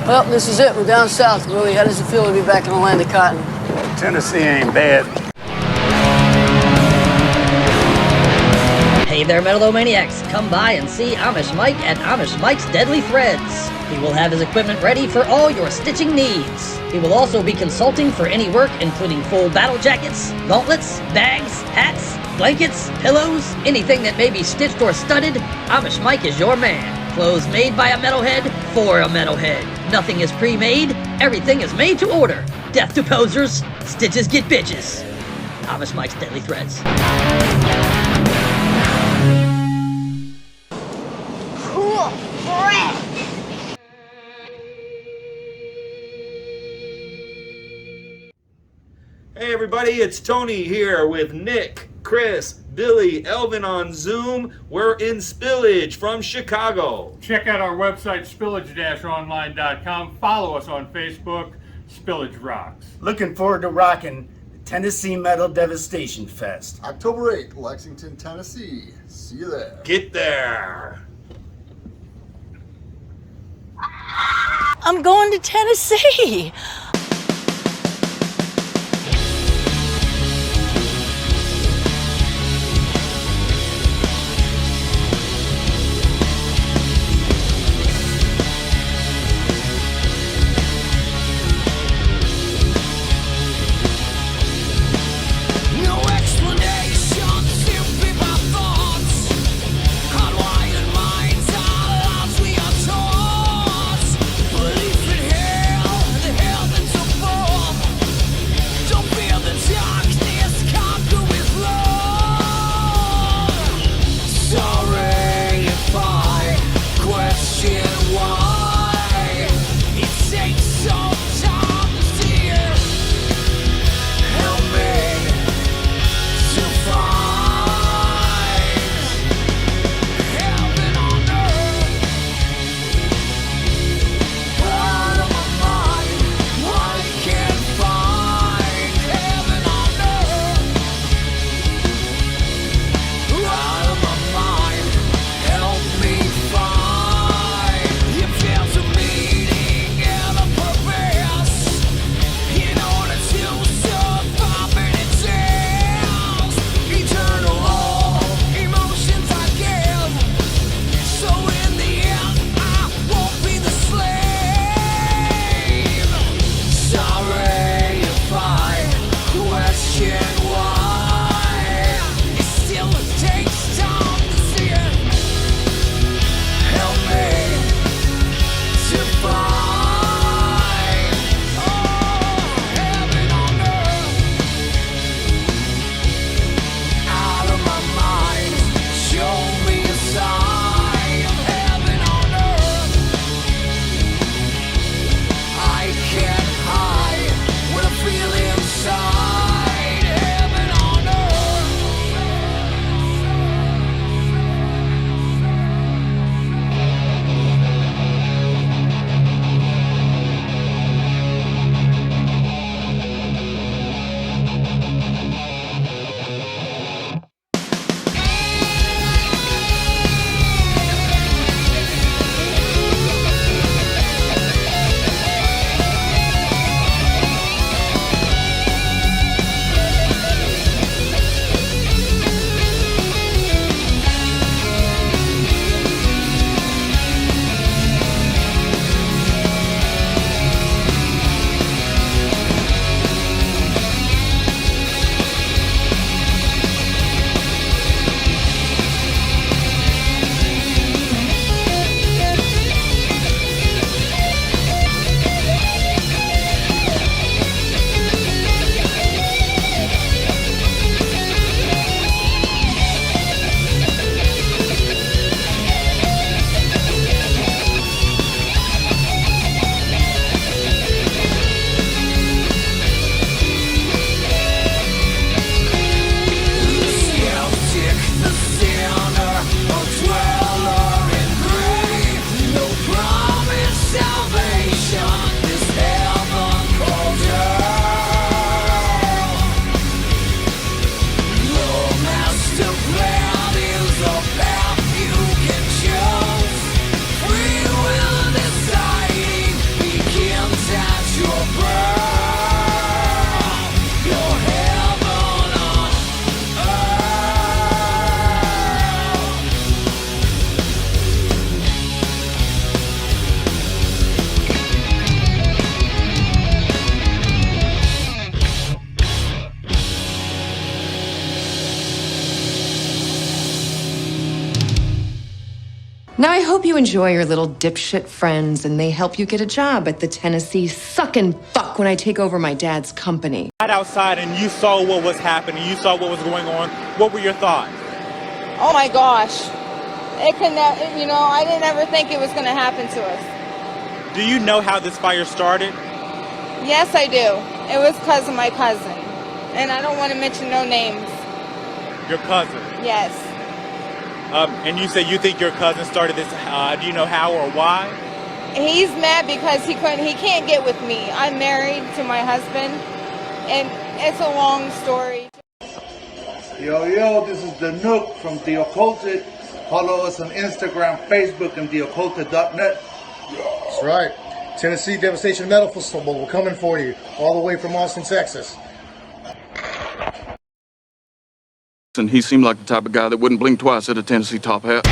Well, this is it. We're down south, Willie. How does it feel to be back in the land of cotton? Tennessee ain't bad. Hey there, Metalomaniacs! Come by and see Amish Mike at Amish Mike's Deadly Threads. He will have his equipment ready for all your stitching needs. He will also be consulting for any work, including full battle jackets, gauntlets, bags, hats, blankets, pillows, anything that may be stitched or studded. Amish Mike is your man. Clothes made by a metalhead for a metalhead. Nothing is pre-made, everything is made to order. Death to posers, stitches get bitches. Amish Mike's Deadly Threads. Cool breath. Hey everybody, it's Tony here with Nick, Chris, Billy, Elvin on Zoom. We're in Spillage from Chicago. Check out our website, spillage-online.com. Follow us on Facebook, Spillage Rocks. Looking forward to rocking the Tennessee Metal Devastation Fest. October 8th, Lexington, Tennessee. See you there. Get there. I'm going to Tennessee. Belief in hell, the hell that Now I hope you enjoy your little dipshit friends and they help you get a job at the Tennessee suckin' fuck when I take over my dad's company. Outside and you saw what was happening, you saw what was going on. What were your thoughts? Oh my gosh. It could never, you know, I didn't ever think it was going to happen to us. Do you know how this fire started? Yes, I do. It was because of my cousin. And I don't want to mention no names. Your cousin? Yes. And you said you think your cousin started this. Do you know how or why? He's mad because he can't get with me. I'm married to my husband, and it's a long story. Yo, this is the Nook from The Occulted. Follow us on Instagram, Facebook, and theocculted.net. That's right. Tennessee Devastation Metal Festival. We're coming for you, all the way from Austin, Texas. And he seemed like the type of guy that wouldn't blink twice at a Tennessee top hat.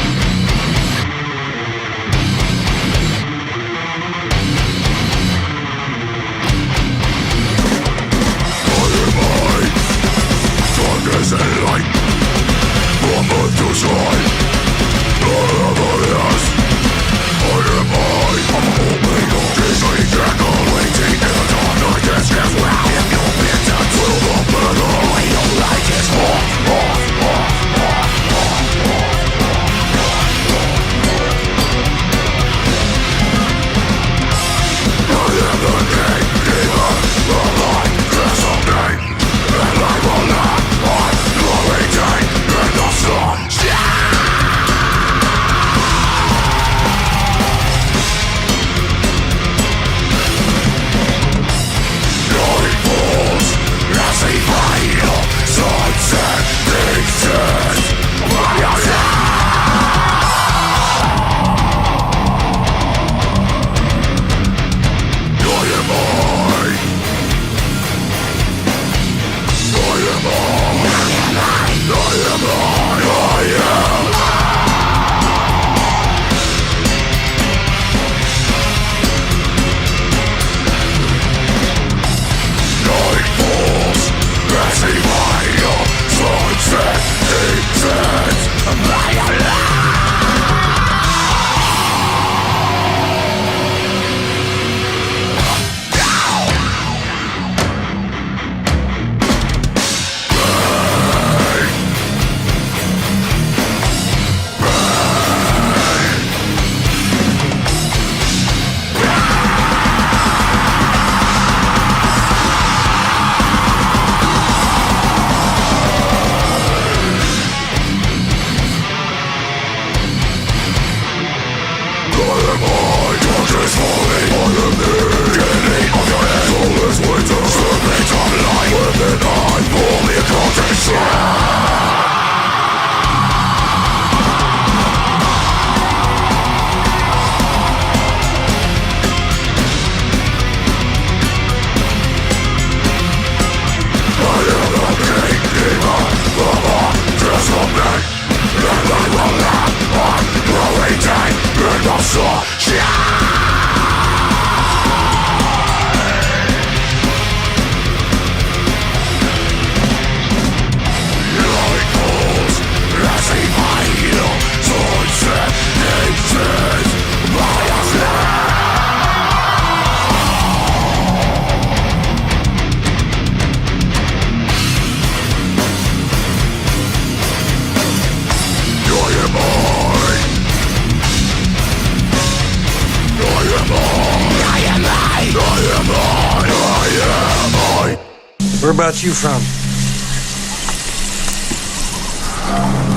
Whereabouts you from?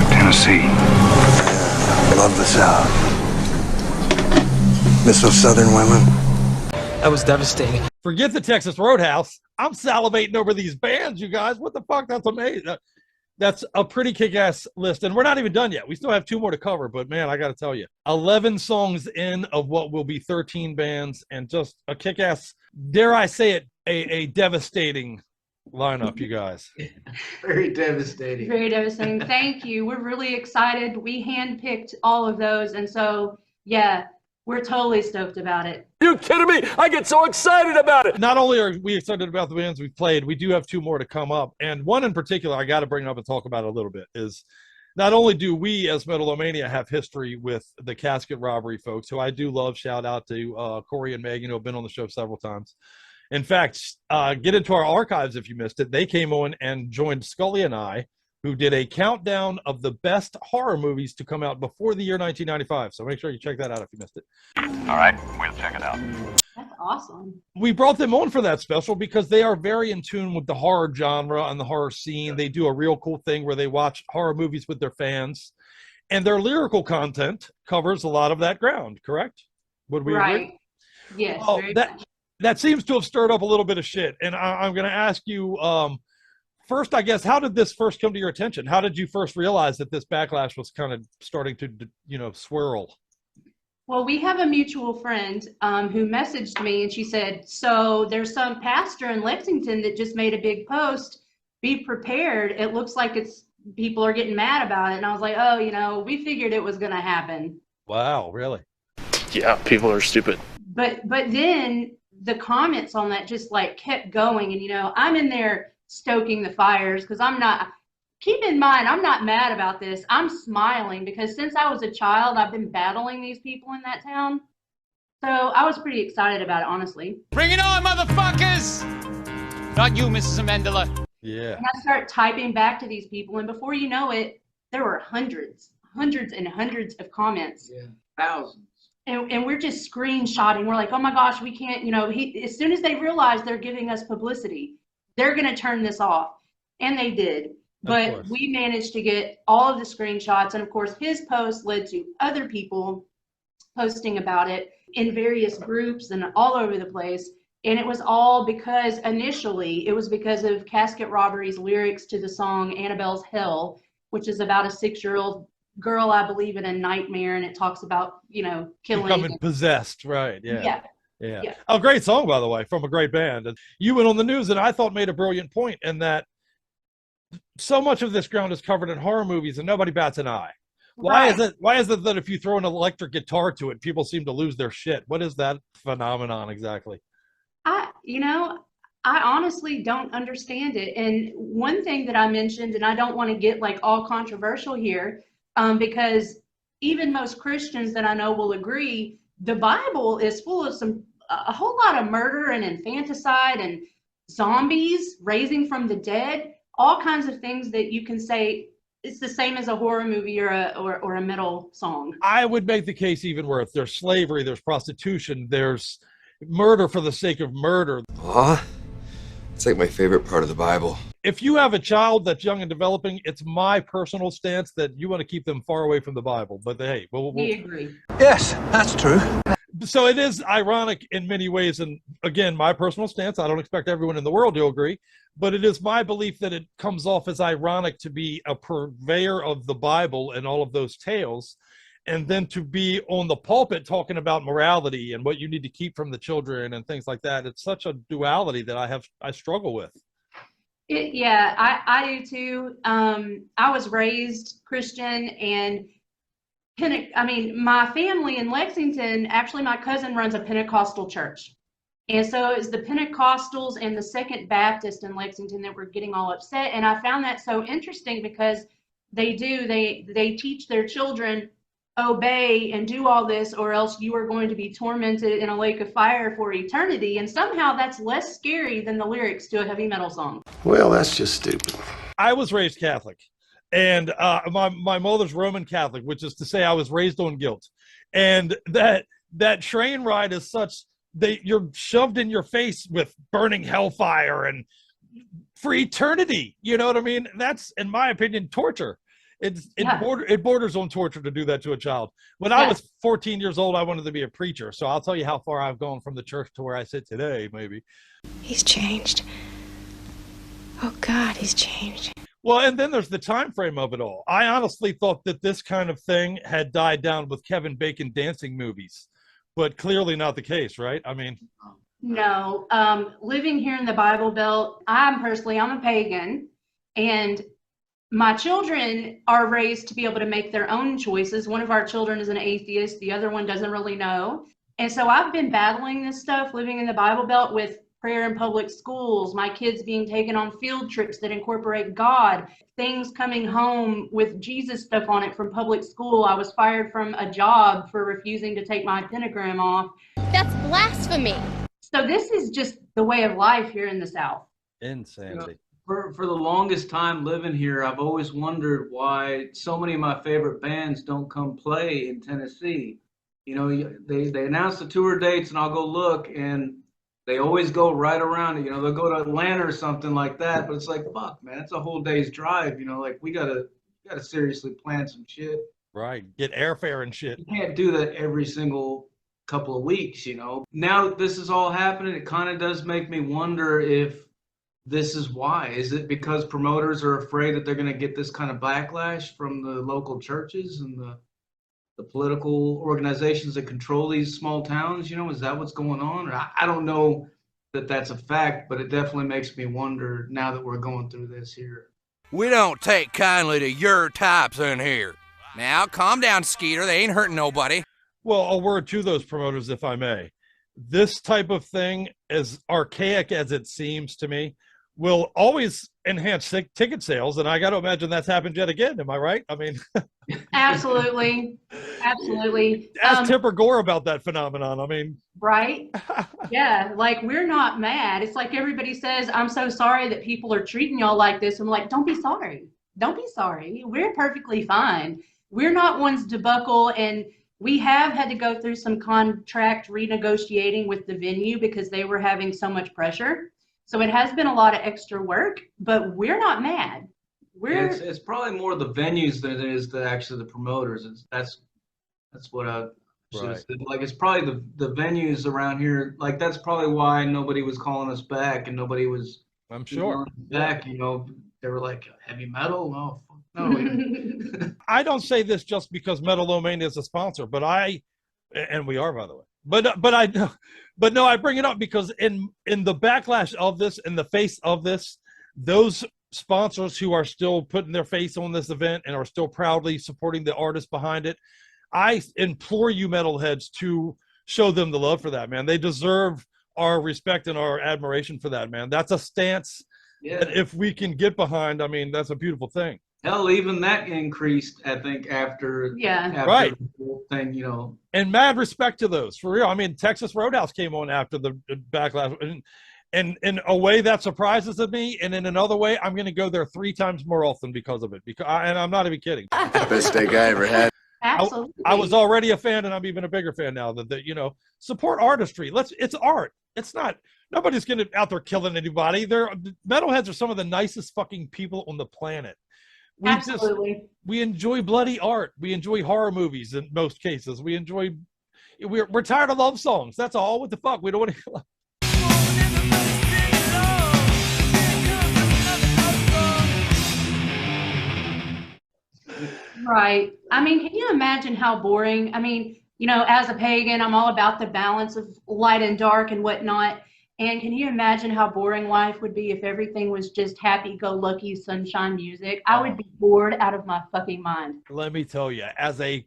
Tennessee. Love the South. Miss those Southern women? That was devastating. Forget the Texas Roadhouse. I'm salivating over these bands, you guys. What the fuck? That's amazing. That's a pretty kick-ass list. And we're not even done yet. We still have 2 more to cover. But, man, I got to tell you, 11 songs in of what will be 13 bands and just a kick-ass, dare I say it, a devastating lineup, you guys. Very devastating. Very devastating. Thank you. We're really excited. We handpicked all of those. And so, yeah, we're totally stoked about it. You kidding me? I get so excited about it. Not only are we excited about the bands we've played, we do have 2 more to come up. And one in particular I got to bring up and talk about a little bit is not only do we as Metalomania have history with the casket robbery folks, who I do love, shout out to Corey and Megan, who have been on the show several times. In fact, get into our archives if you missed it. They came on and joined Skully and I, who did a countdown of the best horror movies to come out before the year 1995. So make sure you check that out if you missed it. All right, we'll check it out. That's awesome. We brought them on for that special because they are very in tune with the horror genre and the horror scene. They do a real cool thing where they watch horror movies with their fans, and their lyrical content covers a lot of that ground, correct? Would we agree? Yes. Oh, that seems to have stirred up a little bit of shit. And I'm going to ask you, first, I guess, how did this first come to your attention? How did you first realize that this backlash was kind of starting to, swirl? Well, we have a mutual friend who messaged me, and she said, so there's some pastor in Lexington that just made a big post. Be prepared. It looks like people are getting mad about it. And I was like, oh, we figured it was going to happen. Wow, really? Yeah, people are stupid. But then the comments on that just like kept going. And, I'm in there stoking the fires because keep in mind, I'm not mad about this. I'm smiling because since I was a child, I've been battling these people in that town. So I was pretty excited about it, honestly. Bring it on, motherfuckers! Not you, Mrs. Amendala. Yeah. And I start typing back to these people, and before you know it, there were hundreds and hundreds of comments. Yeah, thousands. And we're just screenshotting. We're like, oh my gosh, we can't, as soon as they realize they're giving us publicity, they're going to turn this off. And they did. But we managed to get all of the screenshots. And of course, his post led to other people posting about it in various groups and all over the place. And it was all because initially it was because of Casket Robbery's lyrics to the song Annabelle's Hell, which is about a 6-year-old girl, I believe, in a nightmare. And it talks about, killing. Becoming possessed, right. Yeah. Yeah. Yeah. Oh, great song, by the way, from a great band. And you went on the news and I thought made a brilliant point in that so much of this ground is covered in horror movies and nobody bats an eye. Why is it that if you throw an electric guitar to it, people seem to lose their shit? What is that phenomenon exactly? I honestly don't understand it. And one thing that I mentioned, and I don't want to get like all controversial here, because even most Christians that I know will agree, the Bible is full of a whole lot of murder and infanticide and zombies raising from the dead, all kinds of things that you can say it's the same as a horror movie or a metal song. I would make the case even worse. There's slavery, there's prostitution, there's murder for the sake of murder. Aw, it's like my favorite part of the Bible. If you have a child that's young and developing, it's my personal stance that you want to keep them far away from the Bible. But hey, we agree. Yes, that's true. So it is ironic in many ways. And again, my personal stance, I don't expect everyone in the world to agree, but it is my belief that it comes off as ironic to be a purveyor of the Bible and all of those tales, and then to be on the pulpit talking about morality and what you need to keep from the children and things like that. It's such a duality that I struggle with. I do too. I was raised Christian, and my family in Lexington, actually my cousin runs a Pentecostal church. And so it's the Pentecostals and the Second Baptist in Lexington that were getting all upset. And I found that so interesting because they teach their children, obey and do all this, or else you are going to be tormented in a lake of fire for eternity. And somehow that's less scary than the lyrics to a heavy metal song. Well, that's just stupid. I was raised Catholic, and my mother's Roman Catholic, which is to say I was raised on guilt. And that train ride is such, you're shoved in your face with burning hellfire and for eternity. You know what I mean? That's, in my opinion, torture. It borders on torture to do that to a child. When I was 14 years old, I wanted to be a preacher. So I'll tell you how far I've gone from the church to where I sit today, maybe. He's changed. Oh God, he's changed. Well, and then there's the time frame of it all. I honestly thought that this kind of thing had died down with Kevin Bacon dancing movies, but clearly not the case, right? I mean, no. Living here in the Bible Belt, I'm a pagan, and my children are raised to be able to make their own choices. One of our children is an atheist. The other one doesn't really know. And so I've been battling this stuff, living in the Bible Belt, with prayer in public schools, my kids being taken on field trips that incorporate God, things coming home with Jesus stuff on it from public school. I was fired from a job for refusing to take my pentagram off. That's blasphemy. So this is just the way of life here in the South. Insanity. For the longest time living here, I've always wondered why so many of my favorite bands don't come play in Tennessee. You know, they announce the tour dates, and I'll go look, and they always go right around it. You know, they'll go to Atlanta or something like that, but it's like, fuck, man, it's a whole day's drive. You know, like we gotta seriously plan some shit. Right, get airfare and shit. You can't do that every single couple of weeks. You know, now that this is all happening, it kind of does make me wonder if this is why. Is it because promoters are afraid that they're going to get this kind of backlash from the local churches and the political organizations that control these small towns? You know, is that what's going on? Or I don't know that that's a fact, but it definitely makes me wonder now that we're going through this here. We don't take kindly to your types in here. Now, calm down, Skeeter. They ain't hurting nobody. Well, a word to those promoters, if I may. This type of thing, as archaic as it seems to me, will always enhance ticket sales, and I got to imagine that's happened yet again. Am I right? I mean, Absolutely. Ask Tipper Gore about that phenomenon. I mean, right? Yeah, like we're not mad. It's like everybody says, I'm so sorry that people are treating y'all like this. I'm like, don't be sorry. Don't be sorry. We're perfectly fine. We're not ones to buckle, and we have had to go through some contract renegotiating with the venue because they were having so much pressure. So it has been a lot of extra work, but we're not mad. It's probably more the venues than it is actually the promoters. That's what I should have said. Like, it's probably the venues around here. Like, that's probably why nobody was calling us back and nobody was. I'm sure. Back, you know, they were like, heavy metal? Oh, fuck no. I don't say this just because Metal-O-Mania is a sponsor, but and we are, by the way. But no, I bring it up because in the backlash of this, in the face of this, those sponsors who are still putting their face on this event and are still proudly supporting the artist behind it, I implore you metalheads to show them the love for that, man. They deserve our respect and our admiration for that, man. That's a stance that if we can get behind, I mean, that's a beautiful thing. Hell, even that increased, I think, after right. the whole thing, you know. And mad respect to those, for real. I mean, Texas Roadhouse came on after the backlash, and in a way that surprises me, and in another way, I'm going to go there 3 times more often because of it. And I'm not even kidding. Best steak I ever had. Absolutely. I was already a fan, and I'm even a bigger fan now. That you know, support artistry. It's art. It's not. Nobody's going to out there killing anybody. Metalheads are some of the nicest fucking people on the planet. We enjoy bloody art. We enjoy horror movies in most cases. We're tired of love songs. That's all. What the fuck? We don't want to. Right. I mean, can you imagine how boring? I mean, you know, as a pagan, I'm all about the balance of light and dark and whatnot. And can you imagine how boring life would be if everything was just happy-go-lucky sunshine music? I would be bored out of my fucking mind. Let me tell you, as a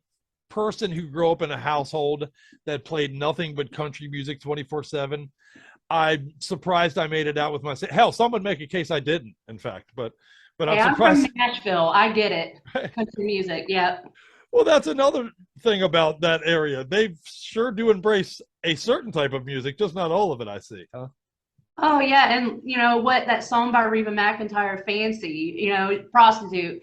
person who grew up in a household that played nothing but country music 24/7, I'm surprised I made it out with my. Hell, some would make a case I didn't, in fact, but I'm surprised. I'm from Nashville. I get it. Country music, yeah. Well, that's another thing about that area. They sure do embrace a certain type of music, just not all of it, I see, huh? Oh, yeah, and you know what? That song by Reba McEntire, Fancy, you know, prostitute.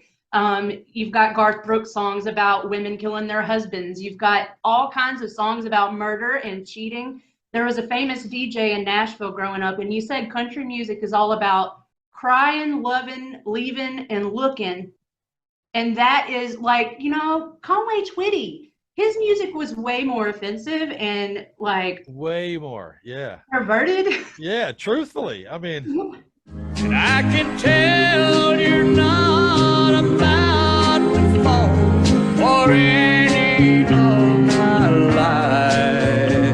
You've got Garth Brooks songs about women killing their husbands. You've got all kinds of songs about murder and cheating. There was a famous DJ in Nashville growing up, and you said country music is all about crying, loving, leaving, and looking. And that is like, you know, Conway Twitty, his music was way more offensive and like way more, yeah, perverted. Yeah, truthfully, I mean, and I can tell you're not about to fall for any of my life.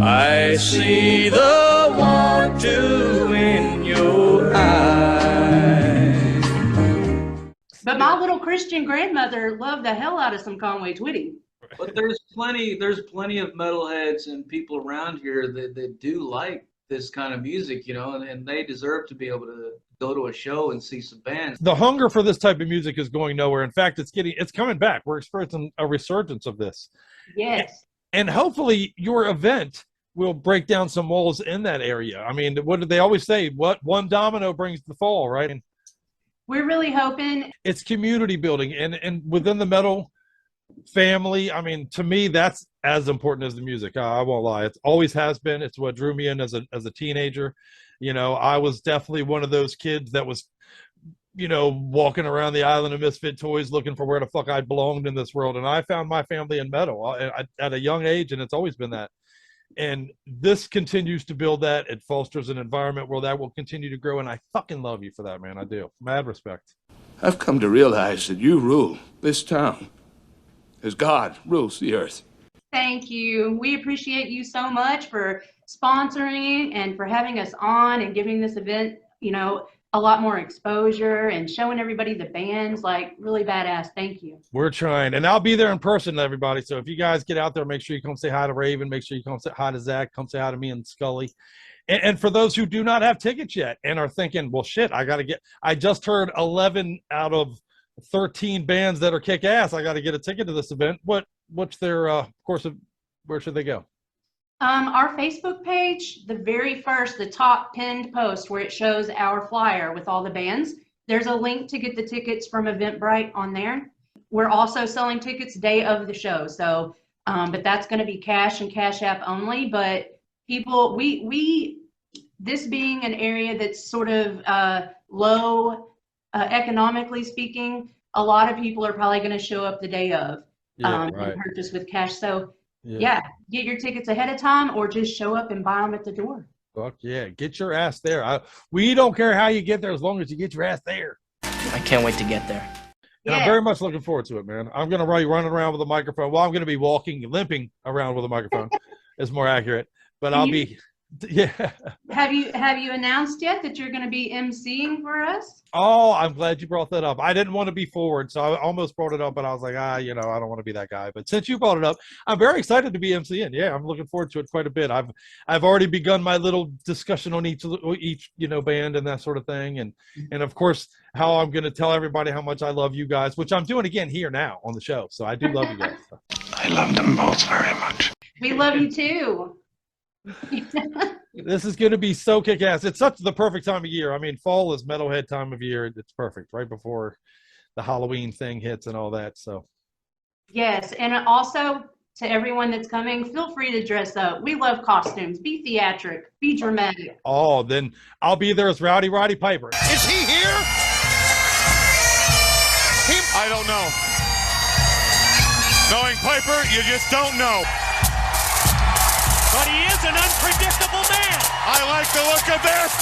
I see the want to in your eyes. But my little Christian grandmother loved the hell out of some Conway Twitty. But there's plenty of metalheads and people around here that do like this kind of music, you know, and they deserve to be able to go to a show and see some bands. The hunger for this type of music is going nowhere. In fact, it's coming back. We're experiencing a resurgence of this. Yes. And hopefully your event will break down some walls in that area. I mean, what did they always say? What one domino brings the fall, right? And we're really hoping it's community building, and within the metal family, I mean, to me, that's as important as the music. I won't lie. It always has been. It's what drew me in as a teenager. You know, I was definitely one of those kids that was, you know, walking around the island of misfit toys looking for where the fuck I belonged in this world. And I found my family in metal at a young age, and it's always been that. And this continues to build that. It fosters an environment where that will continue to grow. And I fucking love you for that, man. I do. Mad respect. I've come to realize that you rule this town as God rules the earth. Thank you. We appreciate you so much for sponsoring and for having us on and giving this event, you know, a lot more exposure and showing everybody the bands. Like, really badass. Thank you. We're trying, and I'll be there in person, everybody. So if you guys get out there, make sure you come say hi to Raven. Make sure you come say hi to Zach. Come say hi to me and Skully. And for those who do not have tickets yet and are thinking, well, shit, I just heard 11 out of 13 bands that are kick ass. I got to get a ticket to this event. What's their course of, where should they go? Our Facebook page, the top pinned post where it shows our flyer with all the bands, there's a link to get the tickets from Eventbrite on there. We're also selling tickets day of the show. So, but that's going to be cash and Cash App only. But people, this being an area that's sort of low economically speaking, a lot of people are probably going to show up the day of and purchase with cash. So yeah, get your tickets ahead of time or just show up and buy them at the door. Fuck yeah, get your ass there. We don't care how you get there as long as you get your ass there. I can't wait to get there. And I'm very much looking forward to it, man. I'm going to be running around with a microphone. Well, I'm going to be limping around with a microphone is more accurate. But I'll be, yeah. Have you announced yet that you're going to be emceeing for us? Oh, I'm glad you brought that up. I didn't want to be forward, so I almost brought it up, but I was like, you know, I don't want to be that guy. But since you brought it up, I'm very excited to be emceeing. Yeah, I'm looking forward to it quite a bit. I've already begun my little discussion on each you know, band and that sort of thing, and of course how I'm going to tell everybody how much I love you guys, which I'm doing again here now on the show. So I do love you guys. I love them both very much. We love you too. This is going to be so kick-ass. It's such the perfect time of year. I mean, fall is metalhead time of year. It's perfect right before the Halloween thing hits and all that. So yes, and also to everyone that's coming, feel free to dress up. We love costumes. Be theatric, be dramatic. Oh, then I'll be there as Rowdy Roddy Piper. Is he here? I don't know. Knowing Piper, you just don't know. But he is an unpredictable man. I like the look of this.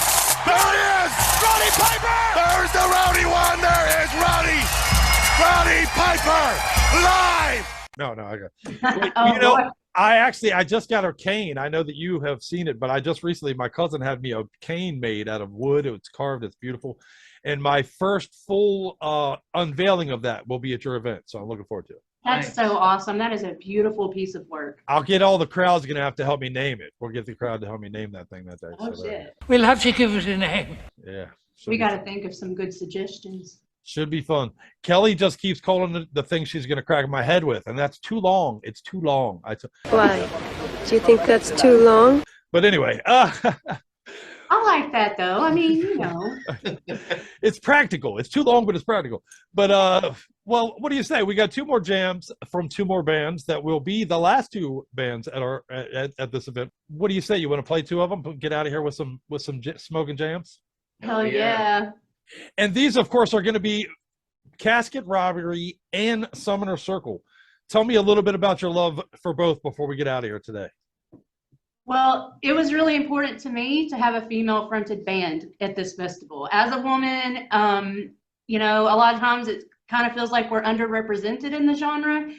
There it is! Roddy Piper! There's the rowdy one. There is Roddy Piper live. No, I got. You know, I just got a cane. I know that you have seen it, but I just recently, my cousin had me a cane made out of wood. It's carved. It's beautiful. And my first full unveiling of that will be at your event. So I'm looking forward to it. That's so awesome. That is a beautiful piece of work. I'll get all the crowd's going to have to help me name it. We'll get the crowd to help me name that thing that day. Oh, shit. We'll have to give it a name. Yeah. We got to think of some good suggestions. Should be fun. Kelly just keeps calling the thing she's going to crack my head with, and that's too long. It's too long. Why? Do you think that's too long? But anyway. I like that, though. I mean, you know. It's practical. It's too long, but it's practical. But, well, what do you say? We got 2 more jams from 2 more bands that will be the last 2 bands at this event. What do you say? You want to play 2 of them? Get out of here with some smoking jams? Hell yeah. And these, of course, are going to be Casket Robbery and Summoner Circle. Tell me a little bit about your love for both before we get out of here today. Well, it was really important to me to have a female-fronted band at this festival. As a woman, you know, a lot of times it kind of feels like we're underrepresented in the genre.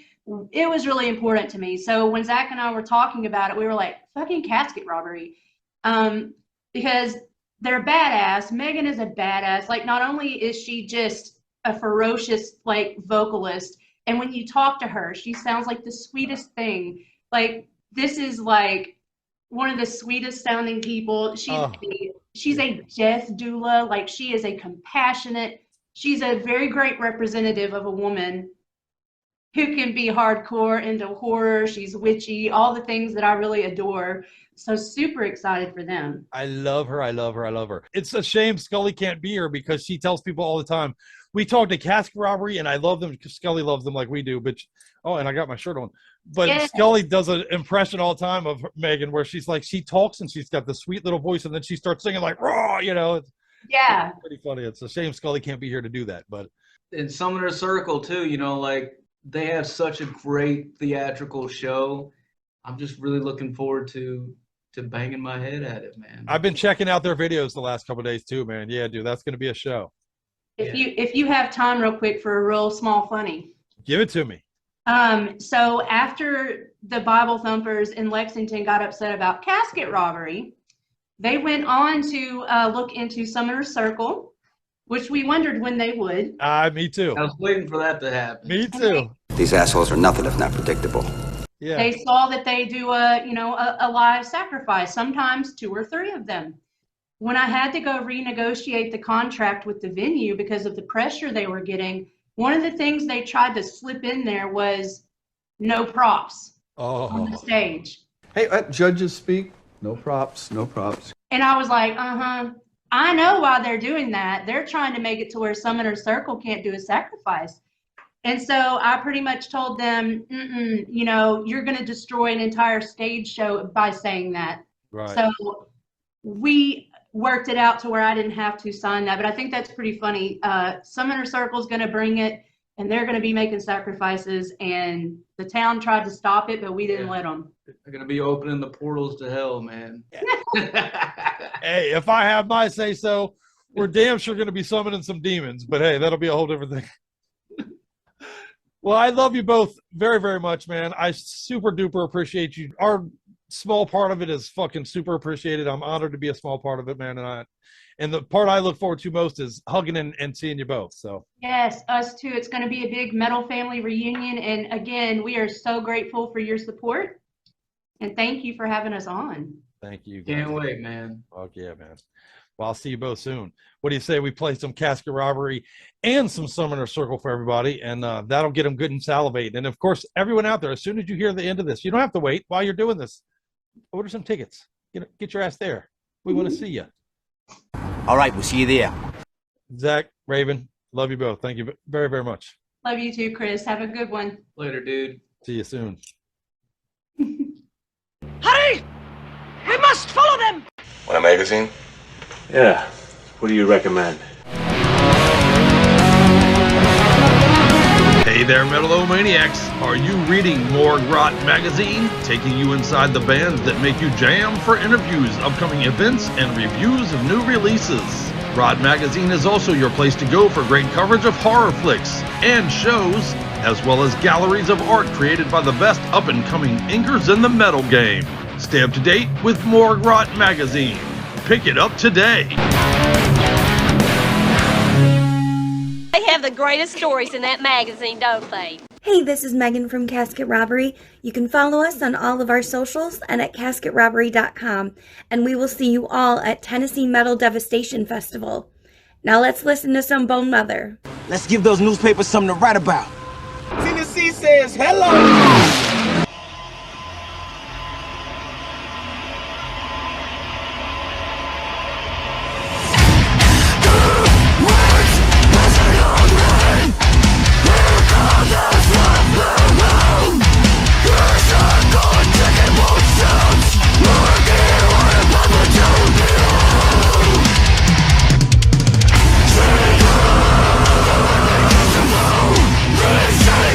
It was really important to me. So when Zach and I were talking about it, we were like, fucking Casket Robbery. Because they're badass. Megan is a badass. Like, not only is she just a ferocious, like, vocalist, and when you talk to her, she sounds like the sweetest thing. Like, this is like one of the sweetest sounding people. She's a death doula. Like, she is a compassionate, she's a very great representative of a woman who can be hardcore into horror. She's witchy, all the things that I really adore. So super excited for them. I love her. I love her. I love her. It's a shame Skully can't be here because she tells people all the time. We talk to Casket Robbery, and I love them because Skully loves them like we do. But and I got my shirt on. But yeah. Skully does an impression all the time of Megan where she's like, she talks and she's got the sweet little voice, and then she starts singing like raw, you know. Yeah. It's pretty funny. It's a shame Skully can't be here to do that. But in Summoner Circle too, you know, like they have such a great theatrical show. I'm just really looking forward to banging my head at it, man. I've been checking out their videos the last couple of days too, man. Yeah, dude, that's going to be a show. If you have time real quick for a real small funny. Give it to me. So after the Bible thumpers in Lexington got upset about casket robbery, they went on to look into Summoner Circle, which we wondered when they would. Me too. I was waiting for that to happen. Me too. These assholes are nothing if not predictable. Yeah. They saw that they do a live sacrifice, sometimes 2 or 3 of them. When I had to go renegotiate the contract with the venue because of the pressure they were getting, one of the things they tried to slip in there was no props on the stage. Hey, let judges speak. No props, no props. And I was like, I know why they're doing that. They're trying to make it to where Summoner Circle can't do a sacrifice. And so I pretty much told them, you know, you're going to destroy an entire stage show by saying that. Right. So we worked it out to where I didn't have to sign that. But I think that's pretty funny. Summoner Circle's going to bring it, and they're going to be making sacrifices. And the town tried to stop it, but we didn't let them. They're going to be opening the portals to hell, man. Hey, if I have my say so, we're damn sure going to be summoning some demons. But hey, that'll be a whole different thing. Well, I love you both very, very much, man. I super duper appreciate you. Our small part of it is fucking super appreciated. I'm honored to be a small part of it, man. And the part I look forward to most is hugging and seeing you both. So yes, us too. It's going to be a big metal family reunion. And again, we are so grateful for your support. And thank you for having us on. Thank you, guys. Can't wait, man. Fuck yeah, man. Well, I'll see you both soon. What do you say we play some Casket Robbery and some Summoner Circle for everybody, and that'll get them good and salivating. And, of course, everyone out there, as soon as you hear the end of this, you don't have to wait while you're doing this. Order some tickets. Get your ass there. We want to see you. All right, we'll see you there. Zach, Raven, love you both. Thank you very, very much. Love you too, Chris. Have a good one. Later, dude. See you soon. Hurry! We must follow them! Want a magazine? Yeah. What do you recommend? Hey there, Metalomaniacs. Are you reading Morgue Rot magazine? Taking you inside the bands that make you jam for interviews, upcoming events, and reviews of new releases. Rot magazine is also your place to go for great coverage of horror flicks and shows, as well as galleries of art created by the best up-and-coming inkers in the metal game. Stay up to date with Morgue Rot magazine. Pick it up today. They have the greatest stories in that magazine, don't they? Hey, this is Megan from Casket Robbery. You can follow us on all of our socials and at casketrobbery.com. And we will see you all at Tennessee Metal Devastation Festival. Now let's listen to some Bone Mother. Let's give those newspapers something to write about. Tennessee says hello!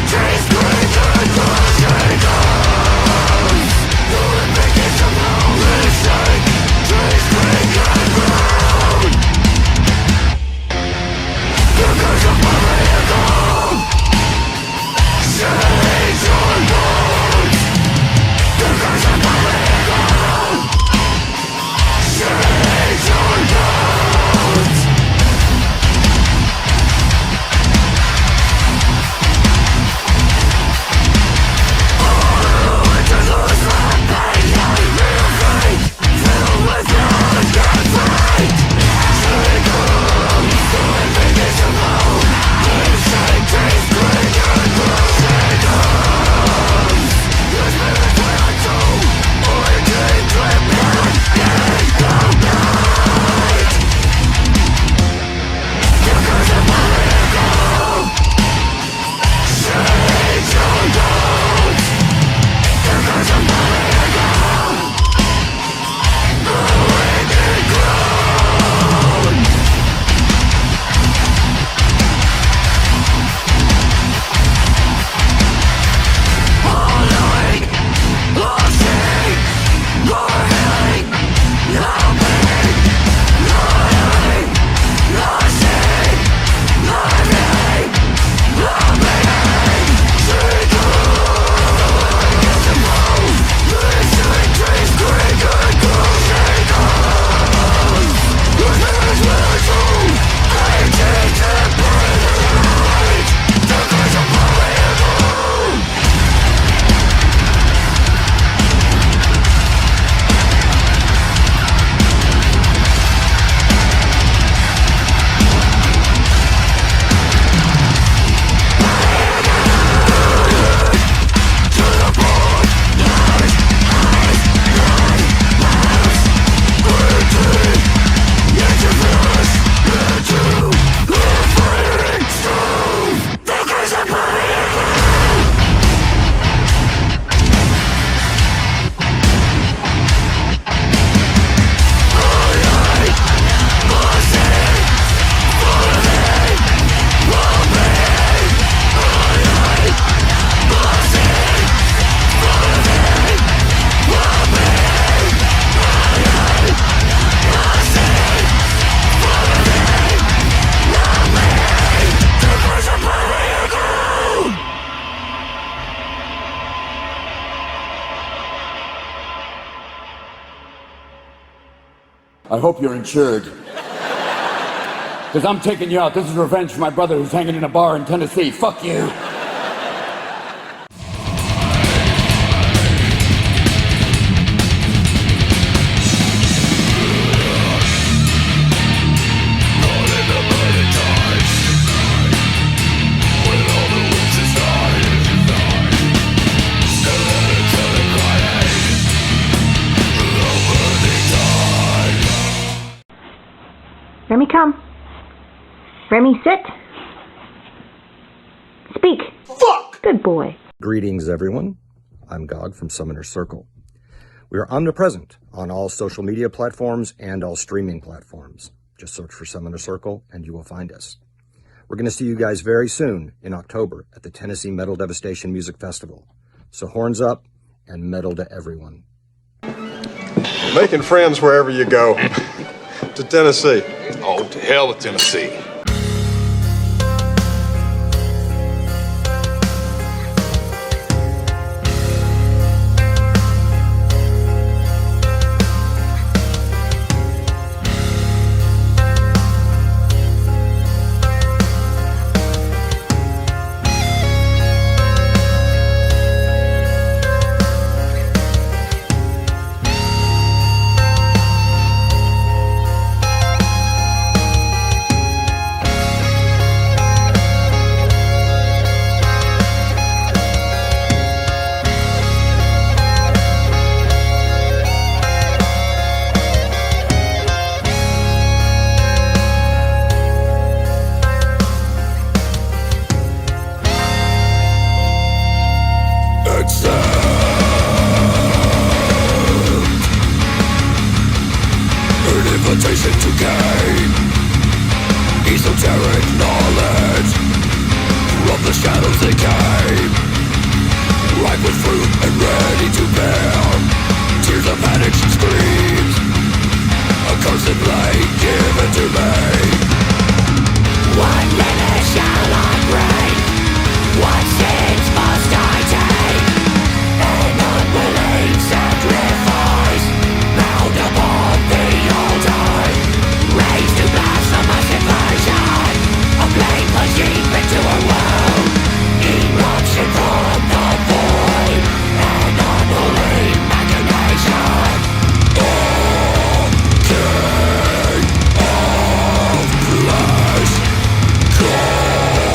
Taste great and crushing. I hope you're insured. Because I'm taking you out. This is revenge for my brother who's hanging in a bar in Tennessee. Fuck you. Remy, come. Remy, sit. Speak. Fuck! Good boy. Greetings, everyone. I'm Gog from Summoner Circle. We are omnipresent on all social media platforms and all streaming platforms. Just search for Summoner Circle and you will find us. We're going to see you guys very soon in October at the Tennessee Metal Devastation Music Festival. So horns up and metal to everyone. Making friends wherever you go. To Tennessee. Oh, to hell with Tennessee. To gain esoteric knowledge from the shadows they came, ripe with fruit and ready to bear. Tears of panic screams, a cursed blade given to me. What limit shall I break? What sins must I take? An unwilling sacrifice bound upon the altar. Raised to blasphemous inversion, a blade plunged deep into a world. Eruption from the void, an unholy machination. Oh, king of flesh, God.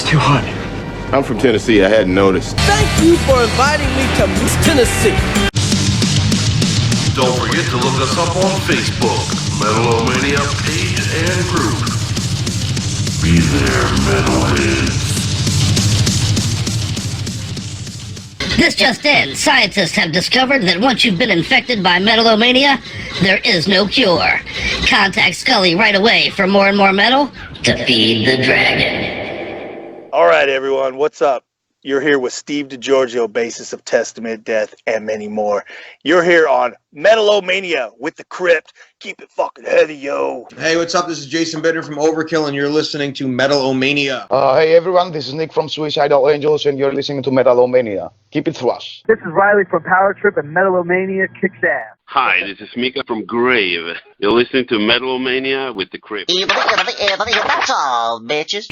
too hot. I'm from Tennessee. I hadn't noticed. Thank you for inviting me to Tennessee. Don't forget to look us up on Facebook, Metal-O-Mania page and group. Be there, metalheads. This just in. Scientists have discovered that once you've been infected by Metalomania, there is no cure. Contact Skully right away for more and more metal to feed the dragon. All right, everyone, what's up? You're here with Steve DiGiorgio, bassist of Testament, Death, and many more. You're here on Metal-O-Mania with the Crypt. Keep it fucking heavy, yo. Hey, what's up? This is Jason Bitter from Overkill, and you're listening to Metal-O-Mania. Hey, everyone. This is Nick from Suicidal Angels, and you're listening to Metal-O-Mania. Keep it thrash. This is Riley from Power Trip, and Metal-O-Mania kicks ass. Hi, this is Mika from Grave. You're listening to Metal-O-Mania with the Crypt. That's all, bitches.